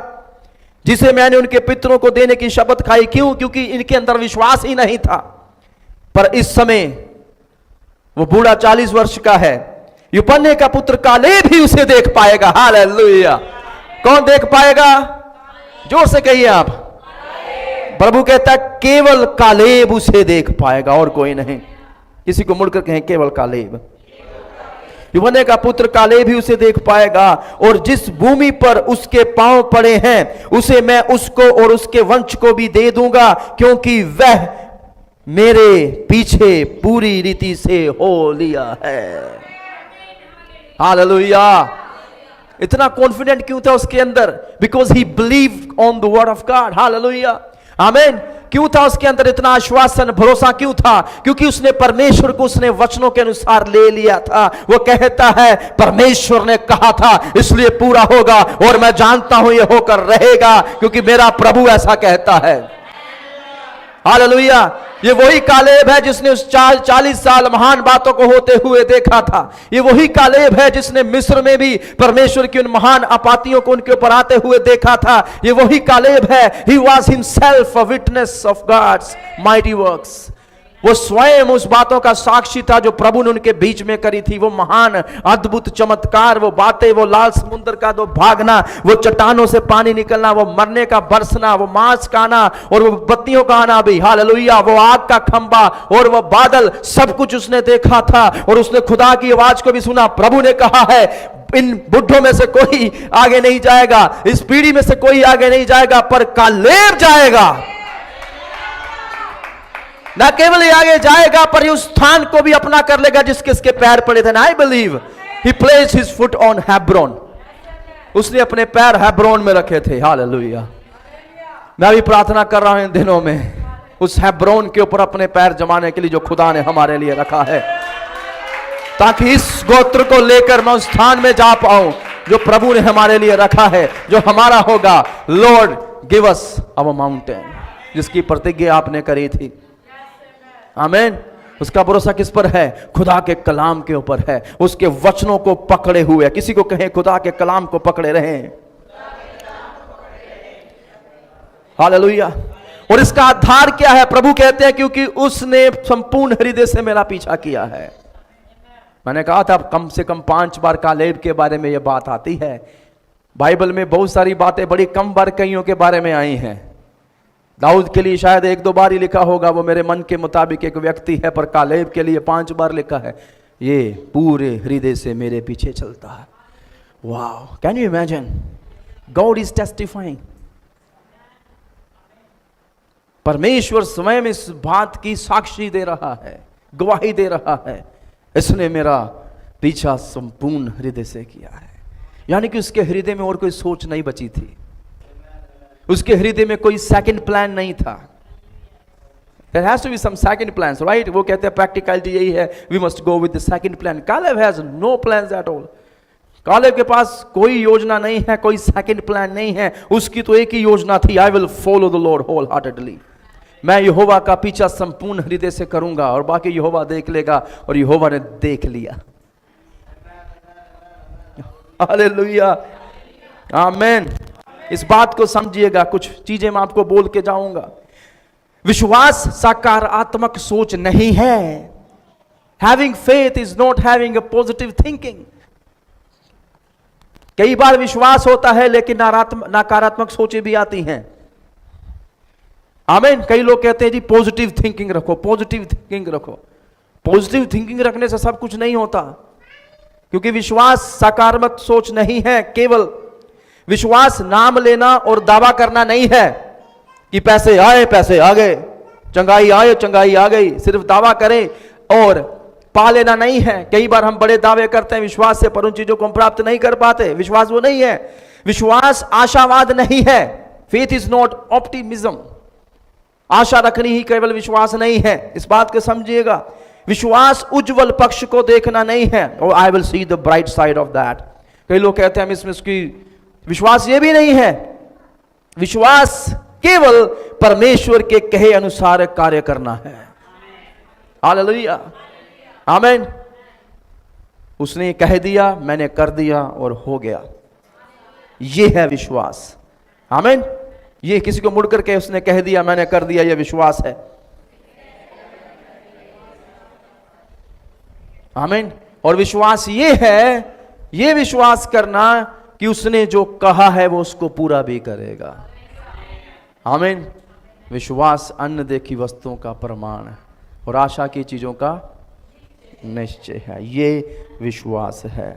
जिसे मैंने उनके पितरों को देने की शपथ खाई। क्यों? क्योंकि इनके अंदर विश्वास ही नहीं था। पर इस समय वो बूढ़ा 40 वर्ष का है, युपन्ने का पुत्र कालेब भी उसे देख पाएगा। हालेलुया। कौन देख पाएगा? जोर से कहिए आप। प्रभु कहता है केवल कालेब उसे देख पाएगा और कोई नहीं। किसी को मुड़कर कहें केवल कालेब। युवने का पुत्र कालेब ही उसे देख पाएगा, और जिस भूमि पर उसके पांव पड़े हैं उसे मैं उसको और उसके वंश को भी दे दूंगा, क्योंकि वह मेरे पीछे पूरी रीति से हो लिया है। हालेलुया। इतना कॉन्फिडेंट क्यों था उसके अंदर? Because he believed on the word of God. Hallelujah. आमीन। क्यों था उसके अंदर इतना आश्वासन, भरोसा क्यों था? क्योंकि उसने परमेश्वर को उसने वचनों के अनुसार ले लिया था। वो कहता है परमेश्वर ने कहा था इसलिए पूरा होगा, और मैं जानता हूं ये होकर रहेगा क्योंकि मेरा प्रभु ऐसा कहता है। हालेलुया। ये वही कालेब है जिसने उस 40 साल महान बातों को होते हुए देखा था। ये वही कालेब है जिसने मिस्र में भी परमेश्वर की उन महान आपातियों को उनके ऊपर आते हुए देखा था। ये वही कालेब है, he was himself a witness of God's mighty works। वो स्वयं उस बातों का साक्षी था जो प्रभु ने उनके बीच में करी थी। वो महान अद्भुत चमत्कार, वो बातें, वो लाल समुद्र का दो भागना, वो चट्टानों से पानी निकलना, वो मरने का बरसना, वो मांस का आना और वो बत्तियों का आना भी। हालेलुया। वो आग का खंबा और वो बादल, सब कुछ उसने देखा था और उसने खुदा की आवाज को भी सुना। प्रभु ने कहा है इन बुढ़ों में से कोई आगे नहीं जाएगा, इस पीढ़ी में से कोई आगे नहीं जाएगा, पर कालेब जाएगा। ना केवल ये आगे जाएगा पर ये उस स्थान को भी अपना कर लेगा जिसके इसके पैर पड़े थे। I believe he placed his foot on Hebron. उसने अपने पैर हेब्रोन में रखे थे। हालेलुया। मैं भी प्रार्थना कर रहा हूं इन दिनों में उस हेब्रोन के ऊपर अपने पैर जमाने के लिए जो खुदा ने हमारे लिए रखा है, ताकि इस गोत्र को लेकर मैं उस स्थान में जा पाऊं जो प्रभु ने हमारे लिए रखा है, जो हमारा होगा। लॉर्ड गिव अस अवर माउंटेन, जिसकी प्रतिज्ञा आपने करी थी। आमीन। उसका भरोसा किस पर है? खुदा के कलाम के ऊपर है, उसके वचनों को पकड़े हुए। किसी को कहें खुदा के कलाम को पकड़े रहें। हालेलुया। और इसका आधार क्या है? प्रभु कहते हैं क्योंकि उसने संपूर्ण हृदय से मेरा पीछा किया है। मैंने कहा था कम से कम 5 बार कालेब के बारे में यह बात आती है। बाइबल में बहुत सारी बातें बड़ी कम बार कईयों के बारे में आई हैं। दाऊद के लिए शायद 1-2 बार ही लिखा होगा, वो मेरे मन के मुताबिक एक व्यक्ति है, पर कालेब के लिए 5 बार लिखा है, ये पूरे हृदय से मेरे पीछे चलता है। Wow, can you imagine? God is testifying. परमेश्वर स्वयं इस बात की साक्षी दे रहा है, गवाही दे रहा है, इसने मेरा पीछा संपूर्ण हृदय से किया है। यानी कि उसके हृदय में और कोई सोच नहीं बची थी, उसके हृदय में कोई सेकंड प्लान नहीं था। There has to be some second plans, right? वो कहते हैं प्रैक्टिकलिटी यही है, we must go with the second plan. Caleb has no plans at all. Caleb के पास कोई योजना नहीं है, कोई सेकंड प्लान नहीं है। उसकी तो एक ही योजना थी, I will follow the Lord wholeheartedly. मैं यहोवा का पीछा संपूर्ण हृदय से करूंगा और बाकी यहोवा देख लेगा। और यहोवा ने देख लिया। हालेलुया, आमीन। इस बात को समझिएगा, कुछ चीजें मैं आपको बोल के जाऊंगा। विश्वास सकारात्मक सोच नहीं है। Having faith is not having a positive thinking. कई बार विश्वास होता है लेकिन नकारात्मक सोचें भी आती हैं। आमीन। कई लोग कहते हैं जी पॉजिटिव थिंकिंग रखो, पॉजिटिव थिंकिंग रखो। पॉजिटिव थिंकिंग रखने से सब कुछ नहीं होता, क्योंकि विश्वास सकारात्मक सोच नहीं है। केवल विश्वास नाम लेना और दावा करना नहीं है कि पैसे आए पैसे आ गए, चंगाई आए चंगाई आ गई, सिर्फ दावा करें और पा लेना नहीं है। कई बार हम बड़े दावे करते हैं विश्वास से, पर उन चीजों को हम प्राप्त नहीं कर पाते। विश्वास वो नहीं है। विश्वास आशावाद नहीं है। Faith is not optimism. आशा रखनी ही केवल विश्वास नहीं है, इस बात को समझिएगा। विश्वास उज्जवल पक्ष को देखना नहीं है, और I will see the bright side of that. कई लोग कहते हैं हम इसमें उसकी विश्वास ये भी नहीं है। विश्वास केवल परमेश्वर के कहे अनुसार कार्य करना है। हालेलुया, आमीन। उसने कह दिया, मैंने कर दिया और हो गया, ये है विश्वास। आमीन। ये किसी को मुड़ करके उसने कह दिया मैंने कर दिया, ये विश्वास है। आमीन। और विश्वास ये है, ये विश्वास करना कि उसने जो कहा है वो उसको पूरा भी करेगा। आमीन। विश्वास अन्न देखी वस्तुओं का प्रमाण है और आशा की चीजों का निश्चय है, ये विश्वास है।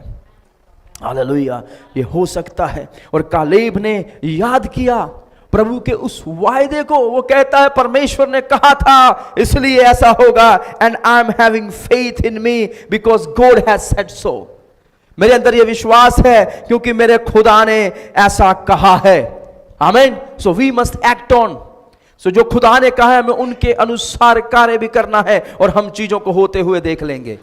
हालेलुया। ये हो सकता है। और कालेब ने याद किया प्रभु के उस वायदे को। वो कहता है परमेश्वर ने कहा था इसलिए ऐसा होगा, and I am having faith in me because God has said so. मेरे अंदर ये विश्वास है क्योंकि मेरे खुदा ने ऐसा कहा है। आमीन। So we must act on. सो जो खुदा ने कहा है हमें उनके अनुसार कार्य भी करना है, और हम चीजों को होते हुए देख लेंगे।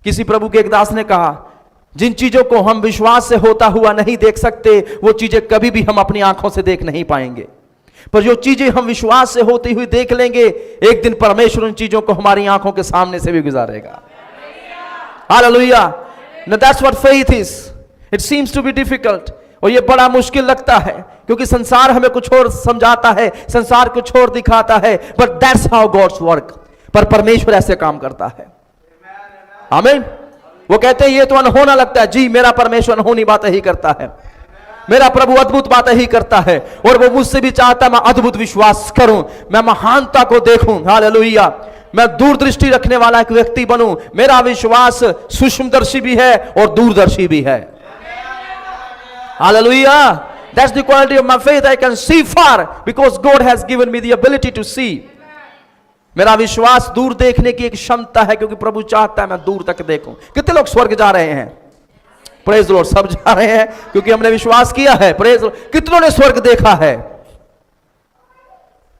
किसी प्रभु के एक दास ने कहा जिन चीजों को हम विश्वास से होता हुआ नहीं देख सकते, वो चीजें कभी भी हम अपनी आंखों से देख नहीं पाएंगे। पर जो चीजें हम विश्वास से होती हुई देख लेंगे, एक दिन परमेश्वर उन चीजों को हमारी आंखों के सामने से भी गुजारेगा। Hallelujah. Now that's what faith is. It seems to be difficult. और ये बड़ा मुश्किल लगता है क्योंकि संसार हमें कुछ और समझाता है, संसार कुछ और दिखाता है, but that's how God's work. पर परमेश्वर ऐसे काम करता है। आमीन। वो कहते हैं ये तो अनहोना लगता है, जी मेरा परमेश्वर अनहोनी बातें ही करता है, मेरा प्रभु अद्भुत बातें ही करता है, और वो मुझसे भी चाहता है मैं अद्भुत विश्वास करूं, मैं महानता को देखूं। हालेलुया। मैं दूरदृष्टि रखने वाला एक व्यक्ति बनूं। मेरा विश्वास सूक्ष्मदर्शी भी है और दूरदर्शी भी है। Hallelujah. That's the quality of my faith. I can see far because God has given me the ability to see. मेरा विश्वास दूर देखने की एक क्षमता है क्योंकि प्रभु चाहता है मैं दूर तक देखूं। कितने लोग स्वर्ग जा रहे हैं? Praise the Lord. सब जा रहे हैं क्योंकि हमने विश्वास किया है। Praise the Lord. कितनों ने स्वर्ग देखा है?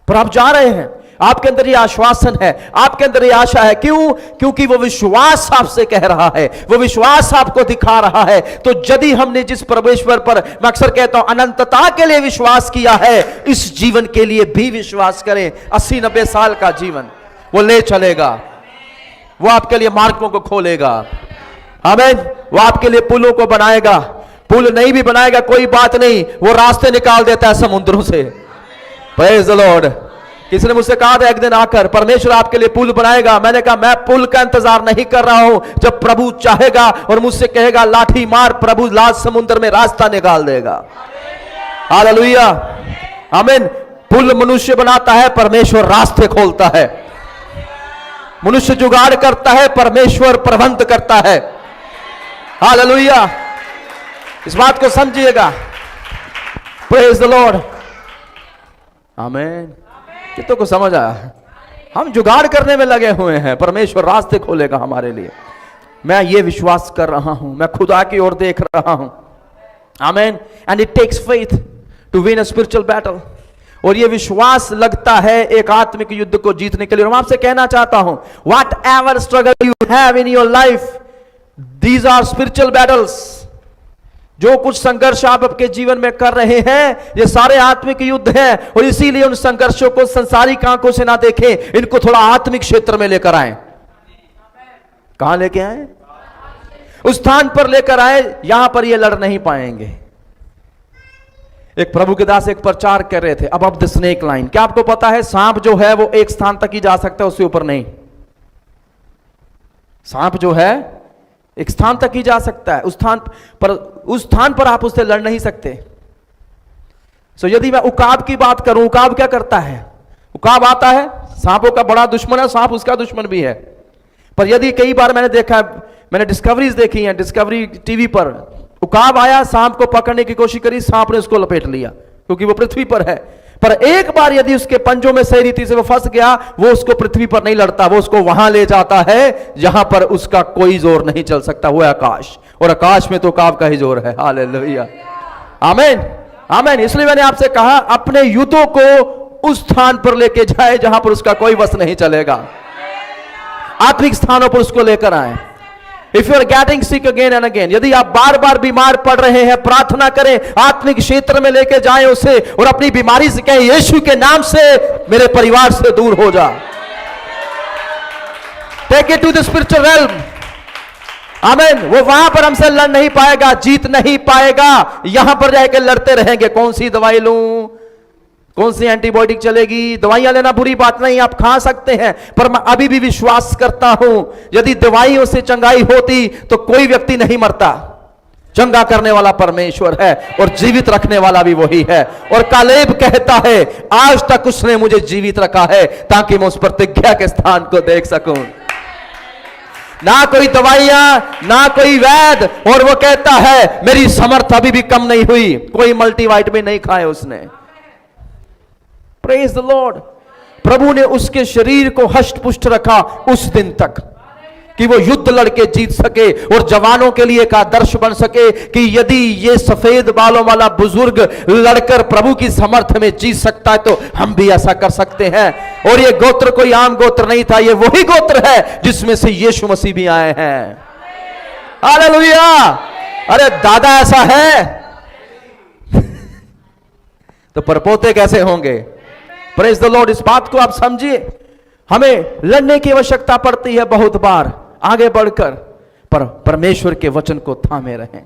पर आप जा रहे हैं। आपके अंदर ये आश्वासन है, आपके अंदर ये आशा है। क्यों? क्योंकि वो विश्वास आपसे कह रहा है, वो विश्वास आपको दिखा रहा है। तो यदि हमने जिस परमेश्वर पर, मैं अक्सर कहता हूं, अनंतता के लिए विश्वास किया है, इस जीवन के लिए भी विश्वास करें। 80-90 साल का जीवन, वो ले चलेगा, वो आपके लिए मार्गों को खोलेगा। आमीन। वो आपके लिए पुलों को बनाएगा। पुल नहीं भी बनाएगा कोई बात नहीं, वो रास्ते निकाल देता है समुद्रों से। Praise the Lord. किसी ने मुझसे कहा था एक दिन आकर, परमेश्वर आपके लिए पुल बनाएगा। मैंने कहा मैं पुल का इंतजार नहीं कर रहा हूं, जब प्रभु चाहेगा और मुझसे कहेगा लाठी मार, प्रभु लाल समुद्र में रास्ता निकाल देगा। हालेलुया। आमीन। पुल मनुष्य बनाता है, परमेश्वर रास्ते खोलता है। मनुष्य जुगाड़ करता है, परमेश्वर प्रबंध करता है। हालेलुया। इस बात को समझिएगा। Praise the Lord. आमीन। कितनों को समझ आया? हम जुगाड़ करने में लगे हुए हैं, परमेश्वर रास्ते खोलेगा हमारे लिए। मैं ये विश्वास कर रहा हूं, मैं खुदा की ओर देख रहा हूं। Amen. And it takes faith to win a spiritual battle. और ये विश्वास लगता है एक आत्मिक युद्ध को जीतने के लिए। और मैं आपसे कहना चाहता हूं, whatever struggle you have in your life, these are spiritual battles. जो कुछ संघर्ष आप आपके जीवन में कर रहे हैं, ये सारे आत्मिक युद्ध हैं। और इसीलिए उन संघर्षों को संसारिक आंखों से ना देखें, इनको थोड़ा आत्मिक क्षेत्र में लेकर आए। कहां लेके आए? उस स्थान पर लेकर आए, यहां पर ये लड़ नहीं पाएंगे। एक प्रभु के दास एक प्रचार कर रहे थे, अब द स्नेक लाइन। क्या आपको पता है सांप जो है वो एक स्थान तक ही जा सकता है, उससे ऊपर नहीं। सांप जो है एक स्थान तक ही जा सकता है, उस स्थान पर आप उससे लड़ नहीं सकते। सो यदि मैं उकाब की बात करूं, उकाब क्या करता है? उकाब आता है, सांपों का बड़ा दुश्मन है, सांप उसका दुश्मन भी है। पर यदि कई बार मैंने देखा, मैंने डिस्कवरीज देखी हैं, डिस्कवरी टीवी पर, उकाब आया, सांप को पकड़ने की कोशिश करी, सांप ने उसको लपेट लिया क्योंकि वो पृथ्वी पर है। पर एक बार यदि उसके पंजों में सही रीति से वो फंस गया, वो उसको पृथ्वी पर नहीं लड़ता, वो उसको वहां ले जाता है जहां पर उसका कोई जोर नहीं चल सकता, वो है आकाश। और आकाश में तो उकाब का ही जोर है। हालेलुया। आमीन। आमीन। इसलिए मैंने आपसे कहा, अपने युद्धों को उस स्थान पर लेके जाए जहां पर उसका कोई वश नहीं चलेगा। आत्मिक स्थानों पर उसको लेकर आए। If you are getting sick again and again, यदि आप बार बार बीमार पड़ रहे हैं, प्रार्थना करें, आत्मिक क्षेत्र में लेके जाएं उसे, और अपनी बीमारी से कहें यीशु के नाम से मेरे परिवार से दूर हो जा। Take it to the spiritual realm. Amen. वो वहां पर हमसे लड़ नहीं पाएगा, जीत नहीं पाएगा। यहां पर जाकर लड़ते रहेंगे, कौन सी दवाई लूं, कौन सी एंटीबायोटिक चलेगी। दवाइयां लेना बुरी बात नहीं, आप खा सकते हैं, पर मैं अभी भी विश्वास करता हूं, यदि दवाइयों से चंगाई होती तो कोई व्यक्ति नहीं मरता। चंगा करने वाला परमेश्वर है और जीवित रखने वाला भी वही है। और कालेब कहता है, आज तक उसने मुझे जीवित रखा है ताकि मैं उस प्रतिज्ञा के स्थान को देख सकूं। ना कोई दवाइयां, ना कोई वैद, और वो कहता है मेरी समर्थ अभी भी कम नहीं हुई। कोई मल्टीवाइटामिन नहीं खाए उसने। Praise the Lord. प्रभु ने उसके शरीर को हष्ट पुष्ट रखा उस दिन तक कि वो युद्ध लड़के जीत सके और जवानों के लिए एक आदर्श बन सके कि यदि ये सफेद बालों वाला बुजुर्ग लड़कर प्रभु की समर्थ में जीत सकता है तो हम भी ऐसा कर सकते हैं। और ये गोत्र कोई आम गोत्र नहीं था, ये वही गोत्र है जिसमें से यीशु मसीह भी आए हैं। हालेलुया। अरे दादा ऐसा है तो परपोते कैसे होंगे? Praise the Lord. इस बात को आप समझिए, हमें लड़ने की आवश्यकता पड़ती है बहुत बार आगे बढ़कर, पर परमेश्वर के वचन को थामे रहें।